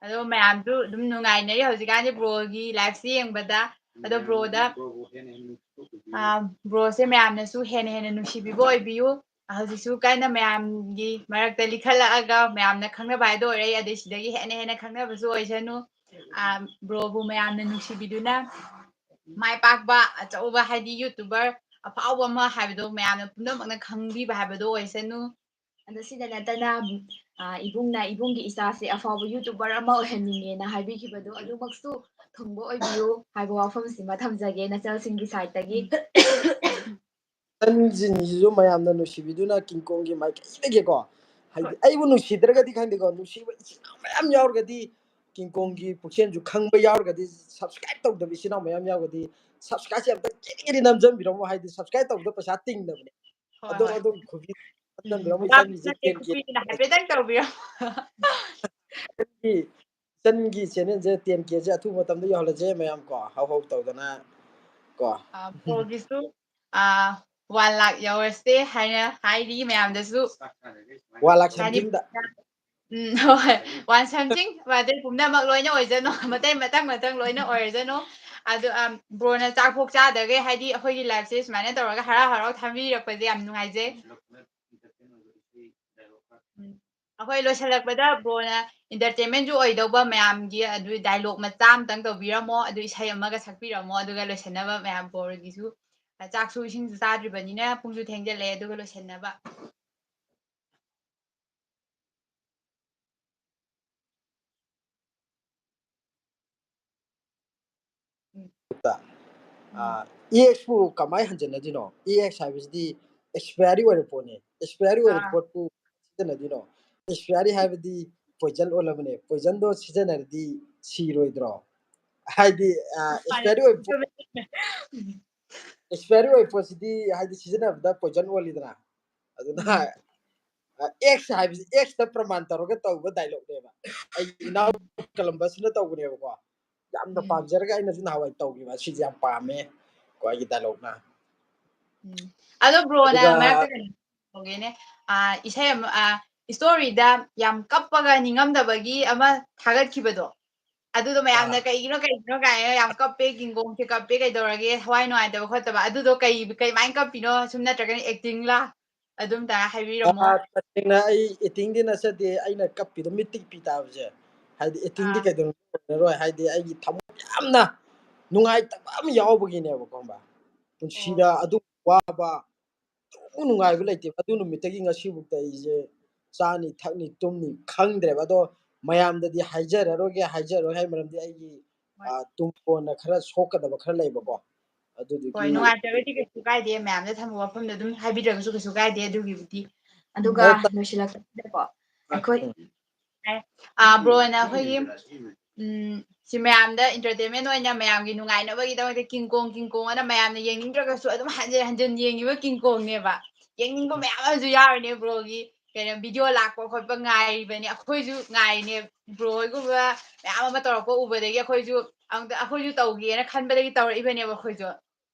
ꯑꯗꯣ ꯃꯌꯥꯝꯁꯨ ꯑꯗꯨꯝ ꯅꯨꯡꯉꯥꯏꯅꯔꯤ ꯍꯧꯖꯤꯛꯀꯥꯟꯗꯤ ꯕ꯭ꯔꯣꯒꯤ ꯂꯥꯏꯐꯁꯦ ꯌꯦꯡꯕꯗ ꯑꯗꯣ ꯕ꯭ꯔꯣꯁꯦ ꯃꯌꯥꯝꯅꯁꯨ ꯍꯦꯟꯅ ꯍꯦꯟꯅ ꯅꯨꯡꯁꯤꯕꯤꯕ ꯑꯣꯏꯕꯤꯌꯨ ꯍꯧꯖꯤꯛꯁꯨ ꯀꯟꯅ ꯃꯌꯥꯝꯒꯤ ꯃꯔꯛꯇ ꯂꯤꯈꯠꯂꯛꯑꯒ ꯃꯌꯥꯝꯅ ꯈꯪꯅꯕ ꯍꯥꯏꯗꯣ ꯑꯣꯏꯔꯛꯏ ꯑꯗꯩ ꯁꯤꯗꯒꯤ ꯍꯦꯟꯅ ꯍꯦꯟꯅ ꯈꯪꯅꯕꯁꯨ ꯑꯣꯏꯁꯅꯨ ꯕ꯭ꯔꯣꯕꯨ ꯃꯌꯥꯝꯅ ꯅꯨꯡꯁꯤꯕꯤꯗꯨꯅ ꯃꯥꯏ ꯄꯥꯛꯄ ꯑꯆꯧꯕ ꯍꯥꯏꯗꯤ ꯌꯨꯇꯨꯕꯔ ꯑꯐꯥꯎꯕ ꯑꯃ ꯍꯥꯏꯕꯗꯣ ꯃꯌꯥꯝꯅ ꯄꯨꯝꯅꯃꯛꯅ ꯈꯪꯕꯤꯕ ꯍꯥꯏꯕꯗꯣ ꯑꯣꯏꯁꯅꯨ ꯑꯗꯣ ꯁꯤꯗ ꯅꯠꯇꯅ ꯏꯕꯨꯡꯒꯤ ꯏꯆꯥꯁꯦ ꯑꯐꯥꯎꯕ ꯌꯨꯇꯨꯕꯔ ꯑꯃ ꯑꯣꯏꯍꯟꯅꯤꯡꯉꯦꯅ ꯍꯥꯏꯕꯤꯈꯤꯕꯗꯣ ꯑꯗꯨꯃꯛꯁꯨ ꯊꯨꯡꯕ ꯑꯣꯏꯕꯤꯌꯨ ꯍꯥꯏꯕ ꯋꯥꯐꯝꯁꯤꯃ ꯊꯝꯖꯒꯦ ꯅꯆꯜꯁꯤꯡꯒꯤ ꯁꯥꯏꯠꯇꯒꯤ ꯏꯆꯟꯁꯤꯡꯁꯤꯁꯨ ꯃꯌꯥꯝꯅ ꯅꯨꯡꯁꯤꯕꯤꯗꯨꯅ ꯀꯤꯡꯀꯣꯡꯒꯤ ꯃꯥꯏꯀꯩꯗꯒꯤꯀꯣ ꯍꯥꯏꯗꯤ ꯑꯩꯕꯨ ꯅꯨꯡꯁꯤꯗ꯭ꯔꯒꯗꯤ ꯈꯪꯗꯦꯀꯣ ꯅꯨꯡꯁꯤꯕ ꯏꯆꯤꯟ ꯏꯅꯥꯎ ꯃꯌꯥꯝ ꯌꯥꯎꯔꯒꯗꯤ ꯀꯤꯡꯀꯣꯡꯒꯤ ꯄꯨꯛꯆꯦꯜꯁꯨ ꯈꯪꯕ ꯌꯥꯎꯔꯒꯗꯤ ꯁꯕꯁꯀ꯭ꯔꯥꯏꯕ ꯇꯧꯗꯕ ꯏꯆꯤꯟ ꯏꯅꯥꯎ ꯃꯌꯥꯝ ꯌꯥꯎꯔꯒꯗꯤ ꯁꯕꯁꯀ꯭ꯔꯥꯏꯕꯁꯦ ꯑꯝꯇ ꯀꯤꯔꯤ ꯅꯝꯖꯟꯕꯤꯔꯝꯃꯣ ꯍꯥꯏꯗꯤ ꯁꯕꯁꯀ꯭ꯔꯥꯏꯕ ꯇꯧꯕꯗ ꯄꯩꯁꯥ ꯇꯤꯡꯗꯕꯅꯦ ꯍꯣꯏ ꯑꯗꯨꯝ ꯍꯣꯏ ꯑꯗꯨꯝ ꯅꯝꯖꯟꯕꯤꯔꯝꯃꯣ ꯏꯆꯟꯒꯤꯁꯦ ꯅꯠꯇꯦ 10K ꯈꯨꯄꯤꯗꯨꯅ ꯍꯥꯏꯐꯦꯠꯇꯪ ꯇꯧꯕꯤꯔꯣ ꯏꯆꯟꯒꯤ ꯆꯦꯅꯦꯜꯁꯦ 10Kꯁꯦ ꯑꯊꯨꯕ ꯃꯇꯝꯗ ꯌꯧꯍꯜꯂꯁꯦ ꯃꯌꯥꯝ ꯀꯣ ꯍꯧ ꯇꯧꯗꯅ ꯀꯣ ꯕ꯭ꯔꯣꯒꯤꯁꯨ 1 ꯂꯥꯈ ꯌꯧꯔꯁꯦ ꯍꯥꯏꯅ ꯍꯥꯏꯔꯤ ꯃꯌꯥꯝꯗꯁꯨ 1 ꯂꯥꯈ ꯍꯥꯏꯗꯤ ꯁꯝꯊꯤꯡꯗ ꯍꯣꯏ 1 ꯁꯝꯊꯤꯡ ꯑꯗꯩ ꯄꯨꯝꯅꯃꯛ ꯂꯣꯏꯅ ꯑꯣꯏꯖꯅꯨ ꯃꯊꯪ ꯂꯣꯏꯅ ꯑꯣꯏꯔꯖꯅꯨ ꯑꯗꯨ ꯕ꯭ꯔꯣꯅ ꯆꯥꯛꯐꯣꯛ ꯆꯥꯗꯒꯩ ꯍꯥꯏꯗꯤ ꯑꯩꯈꯣꯏꯒꯤ ꯂꯥꯏꯐꯁꯦ ꯁꯨꯃꯥꯏꯅ ꯇꯧꯔꯒ ꯍꯔꯥꯎ ꯍꯔꯥꯎ ꯊꯝꯕꯤꯔꯛꯄꯁꯦ ꯌꯥꯝ ꯅꯨꯡꯉꯥꯏꯖꯩ ꯑꯩꯈꯣꯏ ꯂꯣꯏꯁꯤꯜꯂꯛꯄꯗ ꯕ꯭ꯔꯣꯅ ꯏꯟꯇꯔꯇꯦꯟꯃꯦꯟꯁꯨ ꯑꯣꯏꯗꯧꯕ ꯃꯌꯥꯝꯒꯤ ꯑꯗꯨ ꯗꯥꯏꯂꯣꯛ ꯃꯆꯥ ꯑꯃꯇꯪ ꯇꯧꯕꯤꯔꯝꯃꯣ ꯑꯗꯨ ꯏꯁꯩ ꯑꯃꯒ ꯁꯛꯄꯤꯔꯝꯃꯣ ꯑꯗꯨꯒ ꯂꯣꯏꯁꯤꯟꯅꯕ ꯃꯌꯥꯝ ꯕ꯭ꯔꯣꯒꯤꯁꯨ ꯆꯥꯛꯁꯨ ꯏꯁꯤꯡꯁꯨ ꯆꯥꯗ꯭ꯔꯤꯕꯅꯤꯅ ꯄꯨꯡꯁꯨ ꯊꯦꯡꯖꯜꯂꯛꯑꯦ ꯑꯗꯨꯒ ꯂꯣꯏꯁꯤꯟꯅꯕ EXꯄꯨ ꯀꯃꯥꯏ ꯍꯟꯖꯟꯅꯗꯣꯏꯅꯣ EX ꯍꯥꯏꯕꯁꯤꯗꯤ ꯑꯦꯛꯁꯄꯥꯌꯔꯤ ꯑꯣꯏꯔꯕ ꯄꯣꯠꯅꯤ ꯑꯦꯛꯁꯄꯥꯌꯔꯤ ꯑꯣꯏꯔꯕ ꯄꯣꯠꯄꯨ ꯁꯤꯖꯤꯟꯅꯗꯣꯏꯅꯣ ꯑꯦꯛꯁꯄꯥꯌꯔꯤ ꯍꯥꯏꯕꯗꯤ ꯄꯣꯏꯖꯟ ꯑꯣꯜꯂꯕꯅꯦ ꯄꯣꯏꯖꯟꯗꯣ ꯁꯤꯖꯤꯟꯅꯔꯗꯤ ꯁꯤꯔꯣꯏꯗ꯭ꯔꯣ ꯍꯥꯏꯗꯤ ꯑꯦꯛꯁꯄꯥꯌꯔꯤ ꯑꯣꯏꯕ ꯄꯣꯠꯁꯤꯗꯤ ꯍꯥꯏꯗꯤ ꯁꯤꯖꯤꯟꯅꯕꯗ ꯄꯣꯏꯖꯟ ꯑꯣꯜꯂꯤꯗꯅ ꯑꯗꯨꯅ ꯑꯦꯛꯁ ꯍꯥꯏꯕꯁꯤ ꯑꯦꯛꯁꯇ ꯄ꯭ꯔꯃꯥꯟ ꯇꯧꯔꯒ ꯇꯧꯕ ꯗꯥꯏꯂꯣꯛꯅꯦꯕ ꯑꯩ ꯏꯅꯥꯎ ꯀꯂꯝꯕꯁꯅ ꯇꯧꯕꯅꯦꯕꯀꯣ ꯌꯥꯝꯅ ꯄꯥꯝꯖꯔꯒ ꯑꯩꯅꯁꯨ ꯅꯍꯥꯟꯋꯥꯏ ꯇꯧꯈꯤꯕ ꯁꯤꯁꯦ ꯌꯥꯝ ꯄꯥꯝꯃꯦ ꯀꯣ ꯑꯩꯒꯤ ꯗꯥꯏꯂꯣꯛꯅ ꯑꯗꯣ ꯕ꯭ꯔꯣꯅ ꯑꯗꯨꯒ ꯃꯔꯛꯇ ꯀꯩꯅꯣ ꯇꯧꯒꯦꯅꯦ ꯏꯁꯩ ꯑꯃ ꯏꯁꯇꯣꯔꯤꯗ ꯌꯥꯝ ꯀꯞꯄꯒ ꯅꯤꯡꯉꯝꯗꯕꯒꯤ ꯑꯃ ꯊꯥꯒꯠꯈꯤꯕꯗꯣ ꯑꯗꯨꯗꯣ ꯃꯌꯥꯝꯅ ꯀꯩꯒꯤꯅꯣ ꯀꯥꯏꯅ ꯌꯥꯝ ꯀꯞꯄꯦ ꯀꯤꯡꯒꯣꯡꯁꯦ ꯀꯞꯄꯦ ꯀꯩꯗꯧꯔꯒꯦ ꯊꯋꯥꯏ ꯅꯨꯡꯉꯥꯏꯇꯕ ꯈꯣꯠꯇꯕ ꯑꯗꯨꯗꯣ ꯀꯩꯃꯥꯏꯅ ꯀꯞꯄꯤꯅꯣ ꯁꯨꯝ ꯅꯠꯇ꯭ꯔꯒꯅ ꯑꯦꯛꯇꯤꯡꯂꯥ ꯑꯗꯨꯝꯇ ꯍꯥꯏꯕꯤꯔꯝꯃꯣ ꯇꯁꯦꯡꯅ ꯑꯩ ꯑꯦꯛꯇꯤꯡꯗꯤ ꯅꯠꯆꯗꯦ ꯑꯩꯅ ꯀꯞꯄꯤꯗꯣ ꯃꯤꯠꯇꯒꯤ ꯄꯤ ꯇꯥꯕꯁꯦ ꯍꯥꯏꯗꯤ ꯑꯦꯛꯇꯤꯡꯗꯤ ꯀꯩꯗꯧꯔꯔꯣꯏ ꯍꯥꯏꯗꯤ ꯑꯩꯒꯤ ꯊꯃꯣꯏ ꯌꯥꯝꯅ ꯅꯨꯡꯉꯥꯏꯇꯕ ꯑꯃ ꯌꯥꯎꯕꯒꯤꯅꯦꯕ ꯈꯪꯕ꯭ꯔ ꯄꯨꯟꯁꯤꯗ ꯑꯗꯨ ꯋꯥꯕ ꯅꯨꯡꯉꯥꯏꯕ ꯂꯩꯇꯦꯕ ꯑꯗꯨ ꯅꯨꯃꯤꯠꯇꯒꯤ ꯉꯁꯤꯐꯥꯎꯗ ꯑꯩꯁꯦ ꯆꯥꯅꯤ ꯊꯛꯅꯤ ꯇꯨꯝꯅꯤ ꯈꯪꯗ꯭ꯔꯦꯕ ꯑꯗꯣ ꯃꯌꯥꯝꯗꯗꯤ ꯍꯥꯏꯖꯔꯔꯣꯏ ꯍꯥꯏ ꯃꯔꯝꯗꯤ ꯑꯩꯒꯤ ꯇꯨꯡ ꯀꯣꯟꯅ ꯈꯔ ꯁꯣꯛꯀꯗꯕ ꯈꯔ ꯂꯩꯕꯀꯣ ꯍꯣꯏ ꯑꯗꯨꯗꯨꯒꯤ ꯅꯨꯡꯉꯥꯏꯇ꯭ꯔꯒꯗꯤ ꯀꯩꯁꯨ ꯀꯥꯏꯗꯦ ꯃꯌꯥꯝꯗ ꯊꯝꯕ ꯋꯥꯐꯝꯗ ꯑꯗꯨꯝ ꯍꯥꯏꯕꯤꯗ꯭ꯔꯒꯁꯨ ꯀꯩꯁꯨ ꯀꯥꯏꯗꯦ ꯑꯗꯨꯒꯤꯕꯨꯗꯤ ꯑꯗꯨꯒ ꯂꯣꯏꯁꯤꯜꯂꯛꯄꯁꯤꯗꯀꯣ ꯑꯩꯈꯣꯏ ꯕ꯭ꯔꯣꯅ ꯑꯩꯈꯣꯏꯒꯤ ꯁꯤ ꯃꯌꯥꯝꯗ ꯏꯟꯇꯔꯇꯦꯟꯃꯦꯟ ꯑꯣꯏꯅ ꯃꯌꯥꯝꯒꯤ ꯅꯨꯡꯉꯥꯏꯅꯕꯒꯤꯗꯃꯛꯇ ꯀꯤꯡꯀꯣꯡ ꯑꯅ ꯃꯌꯥꯝꯅ ꯌꯦꯡꯅꯤꯡꯗ꯭ꯔꯒꯁꯨ ꯑꯗꯨꯝ ꯍꯟꯖꯤꯟ ꯍꯟꯖꯤꯟ ꯌꯦꯡꯉꯤꯕ ꯀꯤꯡꯀꯣꯡꯅꯦꯕ ꯌꯦꯡꯅꯤꯡꯕ ꯃꯌꯥꯝ ꯑꯃꯁꯨ ꯌꯥꯎꯔꯤꯅꯦ ꯕ꯭ꯔꯣꯒꯤ ꯀꯩꯅꯣ ꯚꯤꯗꯤꯑꯣ ꯂꯥꯛꯄ ꯈꯣꯠꯄ ꯉꯥꯏꯔꯤꯕꯅꯤ ꯑꯩꯈꯣꯏꯁꯨ ꯉꯥꯏꯔꯤꯅꯦ ꯕ꯭ꯔꯣ ꯍꯣꯏꯒꯨꯝꯕ ꯃꯌꯥꯝ ꯑꯃ ꯇꯧꯔꯛꯄ ꯎꯕꯗꯒꯤ ꯑꯩꯈꯣꯏꯁꯨ ꯇꯧꯒꯦꯅ ꯈꯟꯕꯗꯒꯤ ꯇꯧꯔꯛꯏꯕꯅꯦꯕ ꯑꯩꯈꯣꯏꯁꯨ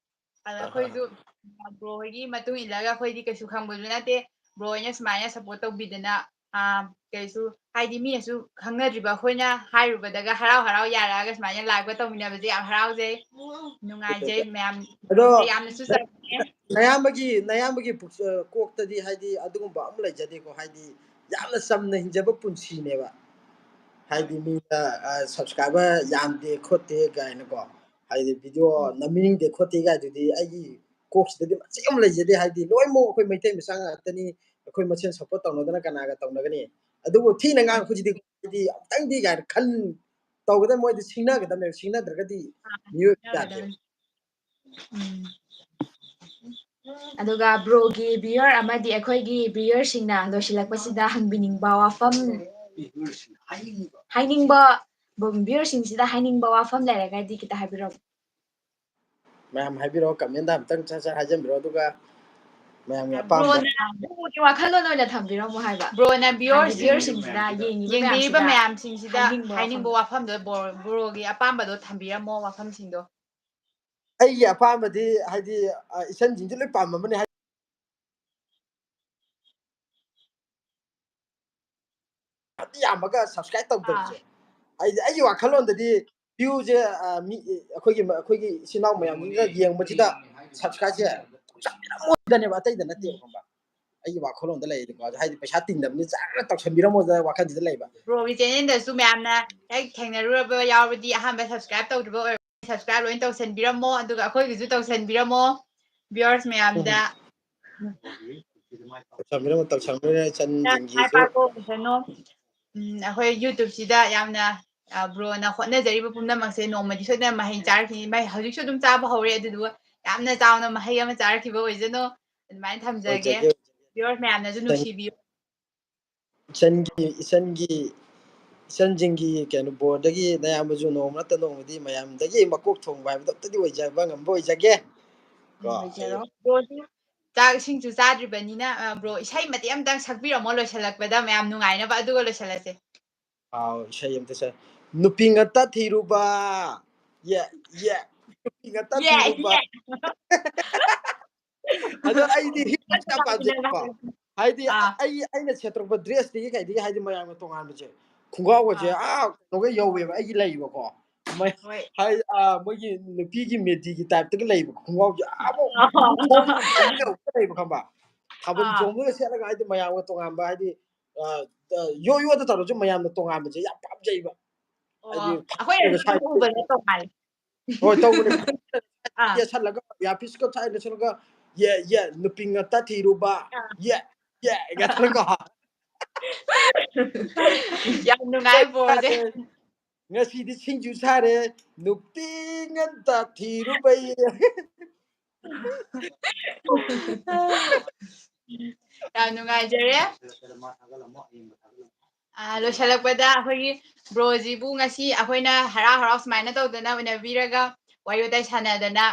ꯑꯗ ꯑꯩꯈꯣꯏꯁꯨ ꯕ꯭ꯔꯣ ꯍꯣꯏꯒꯤ ꯃꯇꯨꯡ ꯏꯜꯂꯒ ꯑꯩꯈꯣꯏꯗꯤ ꯀꯩꯁꯨ ꯈꯪꯕꯁꯨ ꯅꯠꯇꯦ ꯕ꯭ꯔꯣ ꯍꯣꯏꯅ ꯁꯨꯃꯥꯏꯅ ꯁꯞꯄꯣꯔꯠ ꯇꯧꯕꯤꯗꯅ ꯀꯩꯁꯨ ꯍꯥꯏꯗꯤ ꯃꯤꯅꯁꯨ ꯈꯪꯅꯗ꯭ꯔꯤꯕ ꯑꯩꯈꯣꯏꯅ ꯍꯥꯏꯔꯨꯕꯗꯒ ꯍꯔꯥꯎ ꯍꯔꯥꯎ ꯌꯥꯔꯛꯑꯒ ꯁꯨꯃꯥꯏꯅ ꯂꯥꯏꯚꯀ ꯇꯧꯃꯤꯟꯅꯕꯁꯦ ꯌꯥꯝ ꯍꯔꯥꯎꯖꯩ ꯅꯨꯡꯉꯥꯏꯖꯩ ꯃꯌꯥꯝ ꯌꯥꯝꯅꯁꯨ ꯆꯪꯉꯦ ꯅꯌꯥꯝꯕꯒꯤ ꯀꯣꯛꯇꯗꯤ ꯍꯥꯏꯗꯤ ꯑꯗꯨꯒꯨꯝꯕ ꯑꯃ ꯂꯩꯖꯗꯦꯀꯣ ꯍꯥꯏꯗꯤ ꯌꯥꯝꯅ ꯆꯝꯅ ꯍꯤꯡꯖꯕ ꯄꯨꯟꯁꯤꯅꯦꯕ ꯍꯥꯏꯗꯤ ꯃꯤꯅ ꯁꯕꯁꯀ꯭ꯔꯥꯏꯕꯔ ꯌꯥꯝꯗꯦ ꯈꯣꯠꯇꯦ ꯀꯥꯏꯅꯀꯣ ꯍꯥꯏꯗꯤ ꯚꯤꯗꯤꯑꯣ ꯅꯝꯅꯤꯡꯗꯦ ꯈꯣꯠꯇꯦ ꯀꯥꯏꯗꯨꯗꯤ ꯑꯩꯒꯤ ꯀꯣꯛꯁꯤꯗꯗꯤ ꯃꯆꯦꯠ ꯑꯃ ꯂꯩꯖꯗꯦ ꯍꯥꯏꯗꯤ ꯂꯣꯏꯅꯃꯛ ꯑꯩꯈꯣꯏ ꯃꯩꯇꯩ ꯃꯆꯥ ꯉꯥꯛꯇꯅꯤ ꯑꯩꯈꯣꯏ ꯃꯁꯦꯟ ꯁꯞꯄꯣꯔꯠ ꯇꯧꯅꯗꯅ ꯀꯅꯥꯒ ꯇꯧꯅꯒꯅꯤ ꯑꯗꯨꯕꯨ ꯊꯤꯅ ꯉꯥꯡꯉꯛꯄꯁꯤꯗꯤ ꯍꯥꯏꯗꯤ ꯑꯃꯨꯛꯇꯪꯗꯤ ꯀꯥꯏꯅ ꯇꯧꯒꯗꯕ ꯃꯣꯏꯗꯤ ꯁꯤꯡꯅꯒꯗꯕꯅꯦꯕ ꯁꯤꯡꯅꯗ꯭ꯔꯒꯗꯤ ꯃꯤꯑꯣꯏꯕ ꯌꯥꯗꯦꯕ ꯑꯗꯨꯒ ꯕ꯭ꯔꯣꯒꯤ ꯚꯤꯌꯔ ꯑꯃꯗꯤ ꯑꯩꯈꯣꯏꯒꯤ ꯚꯤꯌꯔꯁꯤꯡꯅ ꯂꯣꯏꯁꯤꯜꯂꯛꯄꯁꯤꯗ ꯍꯪꯕꯤꯅꯤꯡꯕ ꯋꯥꯐꯝ ꯍꯥꯏꯅꯤꯡꯕ ꯚꯤꯌꯔꯁꯤꯡꯁꯤꯗ ꯍꯥꯏꯅꯤꯡꯕ ꯋꯥꯐꯝ ꯂꯩꯔꯒꯗꯤ ꯈꯤꯇ ꯍꯥꯏꯕꯤꯔꯛꯎ ꯃꯌꯥꯝ ꯍꯥꯏꯕꯤꯔꯛꯑꯣ ꯀꯃꯦꯟꯗ ꯑꯝꯇꯪ ꯁꯠ ꯍꯥꯏꯖꯟꯕꯤꯔꯛꯑꯣ ꯑꯗꯨꯒ ꯃꯌꯥꯝꯒꯤ ꯑꯄꯥꯝꯕ ꯕ꯭ꯔꯣꯒꯤ ꯋꯥꯈꯜꯂꯣꯟ ꯑꯣꯏꯅ ꯊꯝꯕꯤꯔꯝꯃꯣ ꯍꯥꯏꯕ ꯕ꯭ꯔꯣꯅ ꯚꯤꯌꯔꯁꯤꯡꯁꯤꯅ ꯌꯦꯡꯕꯤꯔꯤꯕ ꯃꯌꯥꯝꯁꯤꯗ ꯃꯌꯥꯝꯁꯤꯡꯁꯤꯗ ꯍꯥꯏꯅꯤꯡꯕ ꯋꯥꯐꯝꯗꯣ ꯋꯥꯐꯝꯗꯣ ꯕ꯭ꯔꯣꯒꯤ ꯑꯄꯥꯝꯕꯗꯣ ꯊꯝꯕꯤꯔꯝꯃꯣ ꯋꯥꯐꯝꯁꯤꯡꯗꯣ ꯑꯩꯒꯤ ꯑꯄꯥꯝꯕꯗꯤ ꯍꯥꯏꯗꯤ ꯏꯆꯟꯁꯤꯡꯁꯨ ꯂꯣꯏ ꯄꯥꯝꯃꯝꯃꯅꯤ ꯌꯥꯝꯃꯒ ꯁꯕꯁꯀ꯭ꯔꯥꯏꯕ ꯇꯧꯗꯕꯁꯦ ꯍꯥꯏꯗꯤ ꯑꯩꯒꯤ ꯋꯥꯈꯜꯂꯣꯟꯗꯗꯤ ꯚ꯭ꯌꯨꯁꯦ ꯑꯩꯈꯣꯏꯒꯤ ꯏꯆꯤꯜ ꯏꯅꯥꯎ ꯃꯌꯥꯝꯁꯤꯅ ꯌꯦꯡꯕꯁꯤꯗ ꯁꯕꯁꯀ꯭ꯔꯥꯏꯕꯁꯦ ꯆꯥꯎꯁꯟꯕꯤꯔꯝꯃꯣꯏꯗꯅꯦꯕ ꯑꯇꯩꯗ ꯅꯠꯇꯦꯕ ꯈꯪꯕ꯭ꯔꯥ ꯑꯩꯒꯤ ꯋꯥꯈꯜꯂꯣꯟꯗ ꯂꯩꯔꯤꯀꯣ ꯍꯥꯏꯗꯤ ꯄꯩꯁꯥ ꯇꯤꯡꯗꯕꯅꯤ ꯖꯔ ꯇꯧꯁꯟꯕꯤꯔꯝꯃꯣꯏꯗꯅ ꯋꯥꯈꯜꯁꯤꯗ ꯂꯩꯕ ꯕ꯭ꯔꯣꯒꯤ ꯆꯦꯅꯦꯜꯗꯁꯨ ꯃꯌꯥꯝꯅ ꯍꯦꯛ ꯊꯦꯡꯅꯔꯨꯔꯕ ꯌꯥꯎꯔꯕꯗꯤ ꯑꯍꯥꯟꯕ ꯁꯕꯁꯀ꯭ꯔꯥꯏꯕ ꯇꯧꯗ꯭ꯔꯤꯕ ꯑꯣꯏꯔꯕꯗꯤ ꯁꯕꯁꯀ꯭ꯔꯥꯏꯕ ꯂꯣꯏꯅ ꯇꯧꯁꯟꯕꯤꯔꯝꯃꯣ ꯑꯗꯨꯒ ꯑꯩꯈꯣꯏꯒꯤꯁꯨ ꯇꯧꯁꯟꯕꯤꯔꯝꯃꯣ ꯚꯤꯌꯔꯁ ꯃꯌꯥꯝꯗ ꯇꯧꯁꯟꯕꯤꯔꯝꯃꯣ ꯃꯥꯏ ꯏꯆꯟꯁꯤꯡꯒꯤꯁꯨ ꯄꯥꯛꯄ ꯑꯣꯏꯁꯅꯣ ꯑꯩꯈꯣꯏ ꯌꯨꯇꯨꯕꯁꯤꯗ ꯌꯥꯝꯅ ꯕ꯭ꯔꯣꯅ ꯍꯣꯠꯅꯖꯔꯤꯕ ꯄꯨꯝꯅꯃꯛꯁꯦ ꯅꯣꯡꯃꯗꯤ ꯁꯣꯏꯗꯅ ꯃꯍꯩ ꯆꯥꯔꯛꯈꯤꯅꯤ ꯍꯧꯖꯤꯛꯁꯨ ꯑꯗꯨꯝ ꯆꯥꯕ ꯍꯧꯔꯦ ꯑꯗꯨꯗꯨꯒ ꯌꯥꯝꯅ ꯆꯥꯎꯅ ꯃꯍꯩ ꯑꯃ ꯆꯥꯔꯛꯈꯤꯕ ꯑꯣꯏꯖꯅꯨ ꯑꯗꯨꯃꯥꯏꯅ ꯊꯝꯖꯒꯦ ꯑꯣꯏꯖꯒꯦ ꯚꯤꯌꯔꯁ ꯃꯌꯥꯝꯅꯁꯨ ꯅꯨꯡꯁꯤꯕꯤꯌꯨ ꯏꯆꯟꯁꯤꯡꯒꯤ ꯀꯩꯅꯣ ꯕꯣꯔꯗꯒꯤ ꯑꯌꯥꯝꯕꯁꯨ ꯅꯣꯡꯃ ꯅꯠꯇ ꯅꯣꯡꯃꯗꯤ ꯃꯌꯥꯝꯗꯒꯤ ꯃꯀꯣꯛ ꯊꯣꯡꯕ ꯍꯥꯏꯕꯗꯣ ꯑꯝꯇꯗꯤ ꯑꯣꯏꯖꯕ ꯉꯝꯕ ꯑꯣꯏꯖꯒꯦ ꯀꯣ ꯑꯩ ꯑꯣꯏꯖꯔꯣ ꯕ꯭ꯔꯣꯁꯨ ꯆꯥꯛ ꯏꯁꯤꯡꯁꯨ ꯆꯥꯗ꯭ꯔꯤꯕꯅꯤꯅ ꯕ꯭ꯔꯣ ꯏꯁꯩ ꯃꯇꯦꯛ ꯑꯃꯇꯪ ꯁꯛꯄꯤꯔꯝꯃꯣ ꯂꯣꯏꯁꯤꯜꯂꯛꯄꯗ ꯃꯌꯥꯝ ꯅꯨꯡꯉꯥꯏꯅꯕ ꯑꯗꯨꯒ ꯂꯣꯏꯁꯤꯜꯂꯁꯦ ꯏꯁꯩ ꯑꯝꯇ ꯅꯨꯄꯤ ꯉꯠꯇ ꯊꯤꯔꯨꯕ ꯅꯨꯄꯤ ꯉꯠꯇ ꯊꯤꯔꯨꯕ ꯑꯗꯣ ꯑꯩꯗꯤ ꯍꯤꯞꯁꯦ ꯌꯥꯝ ꯄꯥꯝꯖꯩꯀꯣ ꯍꯥꯏꯗꯤ ꯑꯩꯅ ꯁꯦꯠꯇꯣꯔꯛꯄ ꯗ꯭ꯔꯦꯁꯇꯒꯤ ꯀꯩꯗꯒꯤ ꯍꯥꯏꯗꯤ ꯃꯌꯥꯝꯅ ꯇꯣꯉꯥꯟꯕꯁꯦ ꯈꯣꯡꯒ꯭ꯔꯥꯎꯒꯁꯦ ꯀꯩꯅꯣꯒ ꯌꯧꯋꯦꯕ ꯑꯩꯒꯤ ꯂꯩꯕꯀꯣ ꯍꯣꯏ ꯃꯣꯏꯒꯤ ꯅꯨꯄꯤꯒꯤ ꯃꯦꯗꯤꯒꯤ ꯇꯥꯏꯞꯇꯒ ꯂꯩꯕ ꯈꯣꯡꯒ꯭ꯔꯥꯎꯁꯦ ꯂꯩꯕ ꯈꯪꯕ ꯊꯥꯕꯜ ꯆꯣꯡꯕꯒ ꯁꯦꯠꯂꯒ ꯍꯥꯏꯗꯤ ꯃꯌꯥꯝꯒ ꯇꯣꯉꯥꯟꯕ ꯍꯥꯏꯗꯤ ꯌꯣꯗ ꯇꯧꯔꯁꯨ ꯃꯌꯥꯝꯅ ꯇꯣꯉꯥꯟꯕꯁꯦ ꯌꯥꯝ ꯄꯥꯝꯖꯩꯕ ꯍꯥꯏꯗꯤ ꯑꯩꯈꯣꯏꯅ ꯎꯕꯗ ꯇꯣꯉꯥꯜꯂꯦ ꯍꯣꯏ ꯇꯧꯕꯅꯦ ꯑꯥ ꯌꯦꯁꯜꯂꯒ ꯌꯥꯄꯤꯁꯀ ꯁꯥꯏꯗ ꯆꯠꯂꯒ ꯌꯦ ꯅꯨꯄꯤ ꯉꯥꯛꯇ ꯊꯤꯔꯨꯕ ꯌꯦ ꯒꯥꯏꯅꯀꯣ ꯌꯥꯝ ꯅꯨꯡꯉꯥꯏ ꯕ꯭ꯔꯣꯁꯦ ngasi singju sare nukti nganta thiru bai ꯌꯥꯝ ꯅꯨꯡꯉꯥꯏꯖꯔꯦ ꯂꯣꯏꯁꯤꯜꯂꯛꯄꯗ ꯑꯩꯈꯣꯏꯒꯤ ꯕ꯭ꯔꯣꯖꯤꯕꯨ ꯉꯁꯤ ꯑꯩꯈꯣꯏꯅ ꯍꯔꯥꯎ ꯍꯔꯥꯎ ꯁꯨꯃꯥꯏꯅ ꯇꯧꯗꯅ ꯎꯅꯕꯤꯔꯒ ꯋꯥꯔꯤ ꯋꯥꯇꯥꯏ ꯁꯥꯟꯅꯗꯅ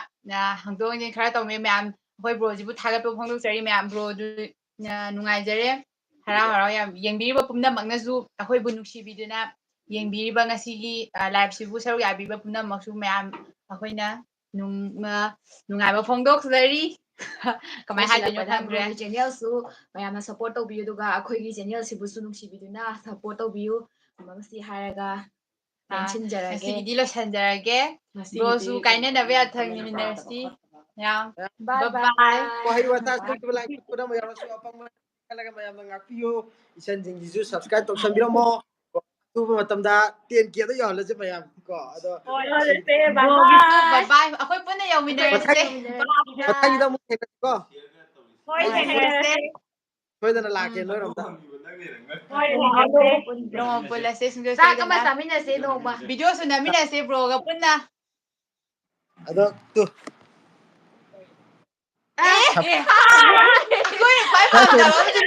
ꯍꯥꯡꯗꯣꯛ ꯍꯥꯡꯖꯤꯟ ꯈꯔ ꯇꯧꯃꯤ ꯃꯌꯥꯝ ꯑꯩꯈꯣꯏ ꯕ꯭ꯔꯣꯖꯤꯕꯨ ꯊꯥꯒꯠꯄ ꯐꯣꯡꯗꯣꯛꯆꯔꯤ ꯃꯌꯥꯝ ꯕ꯭ꯔꯣꯗꯨ ꯅꯨꯡꯉꯥꯏꯖꯔꯦ ꯍꯔꯥꯎ ꯍꯔꯥꯎ ꯌꯥꯝ ꯌꯦꯡꯕꯤꯔꯤꯕ ꯄꯨꯝꯅꯃꯛꯅꯁꯨ ꯑꯩꯈꯣꯏꯕꯨ ꯅꯨꯡꯁꯤꯕꯤꯗꯨꯅ ꯌꯦꯡꯕꯤꯔꯤꯕ ꯉꯁꯤꯒꯤ ꯂꯥꯏꯚꯁꯤꯕꯨ ꯁꯔꯨꯛ ꯌꯥꯕꯤꯕ ꯄꯨꯝꯅꯃꯛꯁꯨ ꯃꯌꯥꯝ ꯑꯩꯈꯣꯏꯅ ꯅꯨꯡꯉꯥꯏꯕ ꯐꯣꯡꯗꯣꯛꯆꯔꯤ ꯀꯃꯥꯏꯅ ꯍꯥꯏꯗꯣꯏꯅꯣ ꯈꯪꯗ꯭ꯔꯦ ꯆꯦꯅꯦꯜꯁꯨ ꯃꯌꯥꯝꯅ ꯁꯞꯄꯣꯔꯠ ꯇꯧꯕꯤꯌꯨ ꯑꯗꯨꯒ ꯑꯩꯈꯣꯏꯒꯤ ꯆꯦꯅꯦꯜꯁꯤꯕꯨꯁꯨ ꯅꯨꯡꯁꯤꯕꯤꯗꯨꯅ ꯁꯞꯄꯣꯔꯠ ꯇꯧꯕꯤꯌꯨ ꯃꯁꯤ ꯍꯥꯏꯔꯒ ꯇꯦꯟꯁꯤꯟꯖꯔꯒꯦ ꯉꯁꯤꯒꯤꯗꯤ ꯂꯣꯏꯁꯤꯟꯖꯔꯒꯦ ꯕ꯭ꯔꯣꯁꯨ ꯀꯥꯏꯅꯅꯕ ꯌꯥꯊꯪꯃꯤꯟꯅꯔꯁꯤ ꯌꯥꯝ ꯕꯥꯏ ꯕꯥꯏ wahai wata sik like pada mayam su apa kalaga mayam ngapiyo isan jingju subscribe to sambiramo tu matamda 10k da yawla je mayam ko ado ꯕ꯭ꯔꯣꯒꯤꯁꯨ ꯕꯥꯏ ꯑꯩꯈꯣꯏ ꯄꯨꯟꯅ ꯌꯧꯃꯤꯟꯅꯔꯁꯦ mathai da mu ko ꯍꯣꯏ ꯊꯦꯡꯅꯔꯁꯦ soidana lake noiromda ꯅꯣꯡꯃ ꯄꯨꯜꯂꯁꯦ ꯁꯤꯡꯖꯨ ꯆꯥꯛ ꯑꯃ ꯁꯣꯏꯗꯅ ꯆꯥꯃꯤꯟꯅꯁꯦ ꯅꯣꯡꯃ ꯚꯤꯗꯤꯑꯣꯁꯨ ꯅꯝꯃꯤꯟꯅꯁꯦ ꯕ꯭ꯔꯣꯒ ꯄꯨꯟꯅ ado tu ꯑꯩꯈꯣꯏ ꯈ꯭ꯋꯥꯏ ꯄꯥꯝꯖꯕ ꯑꯃꯁꯨ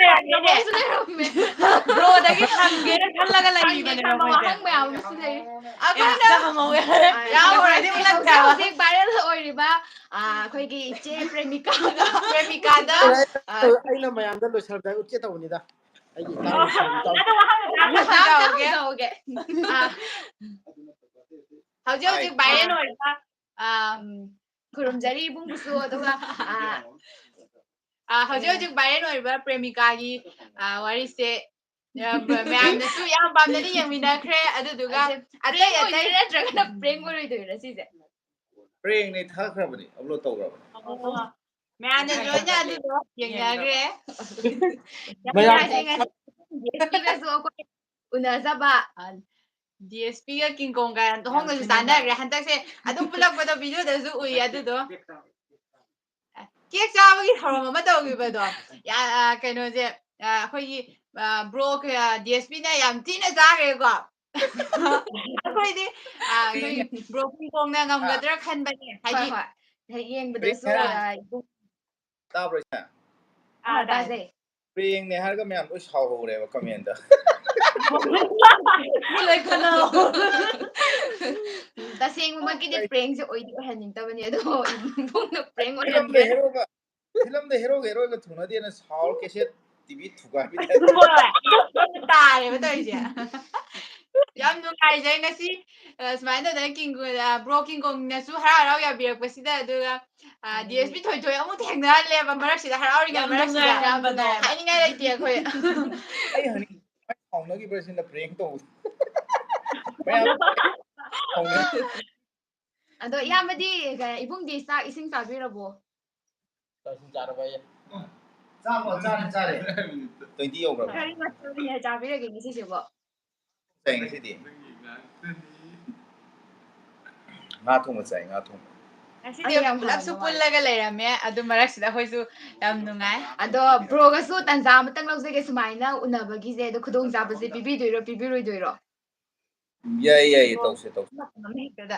ꯂꯩꯔꯝꯃꯦ ꯕ꯭ꯔꯣꯗꯒꯤ ꯍꯪꯒꯦꯅ ꯈꯜꯂꯒ ꯂꯩꯔꯤꯕꯅꯦꯕ ꯋꯥꯍꯪ ꯃꯌꯥꯝ ꯑꯃꯁꯨ ꯂꯩ ꯑꯩꯈꯣꯏꯅ ꯌꯥꯎꯔꯗꯤ ꯄꯨꯂꯞ ꯍꯧꯖꯤꯛ ꯚꯥꯏꯔꯦꯜ ꯑꯣꯏꯔꯤꯕ ꯑꯩꯈꯣꯏꯒꯤ ꯏꯆꯦ ꯄ꯭ꯔꯦꯃꯤꯀꯥꯒ ꯄ꯭ꯔꯦꯃꯤꯀꯥꯗ aina mayam da loisarda utche tawni da ai ꯍꯧꯖꯤꯛ ꯍꯧꯖꯤꯛ ꯚꯥꯏꯔꯦꯜ ꯑꯣꯏꯔꯤꯕ ꯈꯨꯔꯨꯝꯖꯔꯤ ꯏꯕꯨꯡꯕꯨꯁꯨ ꯑꯗꯨꯒ ꯍꯧꯖꯤꯛ ꯚꯥꯏꯔꯦꯜ ꯑꯣꯏꯔꯤꯕ ꯄ꯭ꯔꯦꯃꯤꯀꯥꯒꯤ ꯋꯥꯔꯤꯁꯦ ꯃꯌꯥꯝꯅꯁꯨ ꯌꯥꯝ ꯄꯥꯝꯅꯅ ꯌꯦꯡꯃꯤꯟꯅꯈ꯭ꯔꯦ ꯑꯗꯨꯗꯨꯒ ꯑꯇꯩ ꯑꯇꯩ ꯅꯠꯇ꯭ꯔꯒꯅ ꯄ꯭ꯔꯦꯡ ꯑꯣꯏꯔꯣꯏꯗꯣꯏꯔꯥ ꯁꯤꯁꯦ ꯄ꯭ꯔꯦꯡꯅꯦ ꯊꯥꯈ꯭ꯔꯕꯅꯤ ꯑꯞꯂꯣꯗ ꯇꯧꯈ꯭ꯔꯕꯅꯤ ꯃꯌꯥꯝꯅ ꯂꯣꯏꯅ ꯑꯗꯨꯗꯣ ꯌꯦꯡꯅꯈ꯭ꯔꯦ mayam ꯁꯤꯒꯁꯨ ꯑꯩꯈꯣꯏ ꯎꯅꯖꯕ DSPꯒ ꯀꯤꯡꯀꯣꯡꯒ ꯍꯣꯡꯅꯁꯨ ꯆꯥꯟꯅꯈ꯭ꯔꯦ ꯍꯟꯗꯛꯁꯦ ꯑꯗꯨꯝ ꯄꯨꯜꯂꯛꯄꯗꯣ ꯚꯤꯗꯤꯑꯣꯗꯁꯨ ꯎꯏ ꯑꯗꯨꯗꯣ ꯀꯦꯛ ꯆꯥꯕꯒꯤ ꯊꯧꯔꯝ ꯑꯃ ꯇꯧꯈꯤꯕꯗꯣ ꯀꯩꯅꯣꯁꯦ ꯑꯩꯈꯣꯏꯒꯤ ꯕ꯭ꯔꯣ DSPꯅ ꯌꯥꯝ ꯊꯤꯅ ꯆꯥꯈ꯭ꯔꯦꯀꯣ ꯑꯩꯈꯣꯏꯗꯤ ꯑꯩꯈꯣꯏ ꯕ꯭ꯔꯣ ꯀꯤꯡꯀꯣꯡꯅ ꯉꯝꯒꯗ꯭ꯔꯥ ꯈꯟꯕꯅꯦ ꯍꯥꯏꯗꯤ ꯌꯦꯡꯕꯗꯁꯨ ꯇꯥꯕ꯭ꯔꯣ ꯇꯥꯖꯩ ꯄ꯭ꯔꯦꯡꯅꯦ ꯍꯥꯏꯔꯒ ꯃꯌꯥꯝ ꯂꯣꯏ ꯁꯥꯎꯍꯧꯔꯦꯕ ꯀꯃꯦꯟꯗ ꯇꯁꯦꯡꯕꯃꯛꯀꯤꯗꯤ ꯄ꯭ꯔꯦꯡꯁꯦ ꯑꯣꯏꯗꯤ ꯑꯣꯏꯍꯟꯅꯤꯡꯗꯕꯅꯤ ꯑꯗꯣ ꯄ꯭ꯔꯦꯡ ꯐꯤꯂꯝꯗ ꯑꯣꯏꯍꯟꯈ꯭ꯔꯦ ꯍꯦꯔꯣꯒ ꯍꯦꯔꯣꯏꯒ ꯊꯨꯡꯅꯗꯦꯅ ꯁꯥꯎꯔ ꯀꯦꯁꯦꯠ ꯇꯤꯚꯤ ꯊꯨꯒꯥꯏꯕꯤ ꯇꯥꯔꯦꯕ ꯇꯧꯔꯤꯁꯦ ꯌꯥꯝ ꯅꯨꯡꯉꯥꯏꯖꯩ ꯉꯁꯤ ꯁꯨꯃꯥꯏꯅ ꯇꯧꯗꯅ ꯕ꯭ꯔꯣ ꯀꯤꯡꯀꯣꯡꯅꯁꯨ ꯍꯔꯥꯎ ꯍꯔꯥꯎ ꯌꯥꯕꯤꯔꯛꯄꯁꯤꯗ ꯑꯗꯨꯒ DSP ꯊꯣꯏꯊꯣꯏ ꯑꯃꯨꯛ ꯊꯦꯡꯅꯍꯜꯂꯦꯕ ꯃꯔꯛꯁꯤꯗ ꯍꯔꯥꯎꯔꯤꯉꯩ ꯃꯔꯛꯁꯤꯗ ꯍꯥꯏꯅꯤꯡꯉꯥꯏ ꯂꯩꯇꯦ ꯑꯩꯈꯣꯏ ꯑꯩ ꯍꯅꯤ ꯁꯥꯎꯅꯈꯤꯕꯁꯤꯅ ꯄ꯭ꯔꯦꯡ ꯇꯧꯕ ꯃꯌꯥꯝ ꯑꯗꯣ ꯏꯌꯥꯝꯕꯗꯤ ꯏꯕꯨꯡꯗꯤ ꯆꯥꯛ ꯏꯁꯤꯡ ꯆꯥꯕꯤꯔꯕꯣ ꯆꯥꯔꯦ 20 ꯌꯧꯈ꯭ꯔꯕ ꯀꯔꯤ ꯃꯊꯦꯜ ꯆꯥꯕꯤꯔꯒꯦ ꯉꯁꯤꯁꯤꯕꯣ ꯉꯁꯤꯗꯤ ꯉꯥ ꯊꯣꯡꯕ ꯆꯥꯏ ꯉꯥ ꯊꯣꯡꯕ ꯉꯁꯤꯗꯤ ꯄꯨꯂꯞꯁꯨ ꯄꯨꯜꯂꯒ ꯂꯩꯔꯝꯃꯦ ꯑꯗꯨ ꯃꯔꯛꯁꯤꯗ ꯑꯩꯈꯣꯏꯁꯨ ꯌꯥꯝ ꯅꯨꯡꯉꯥꯏ ꯑꯗꯣ ꯕ꯭ꯔꯣꯒꯁꯨ ꯇꯟꯖꯥ ꯑꯃꯇꯪ ꯂꯧꯖꯒꯦ ꯁꯨꯃꯥꯏꯅ ꯎꯅꯕꯒꯤꯁꯦ ꯑꯗꯣ ꯈꯨꯗꯣꯡꯆꯥꯕꯁꯦ ꯄꯤꯕꯤꯗꯣꯏꯔꯣ ꯄꯤꯕꯤꯔꯣꯏꯗꯣꯏꯔꯣ ꯌꯥꯏ ꯇꯧꯁꯦ ꯍꯦꯛꯇꯗ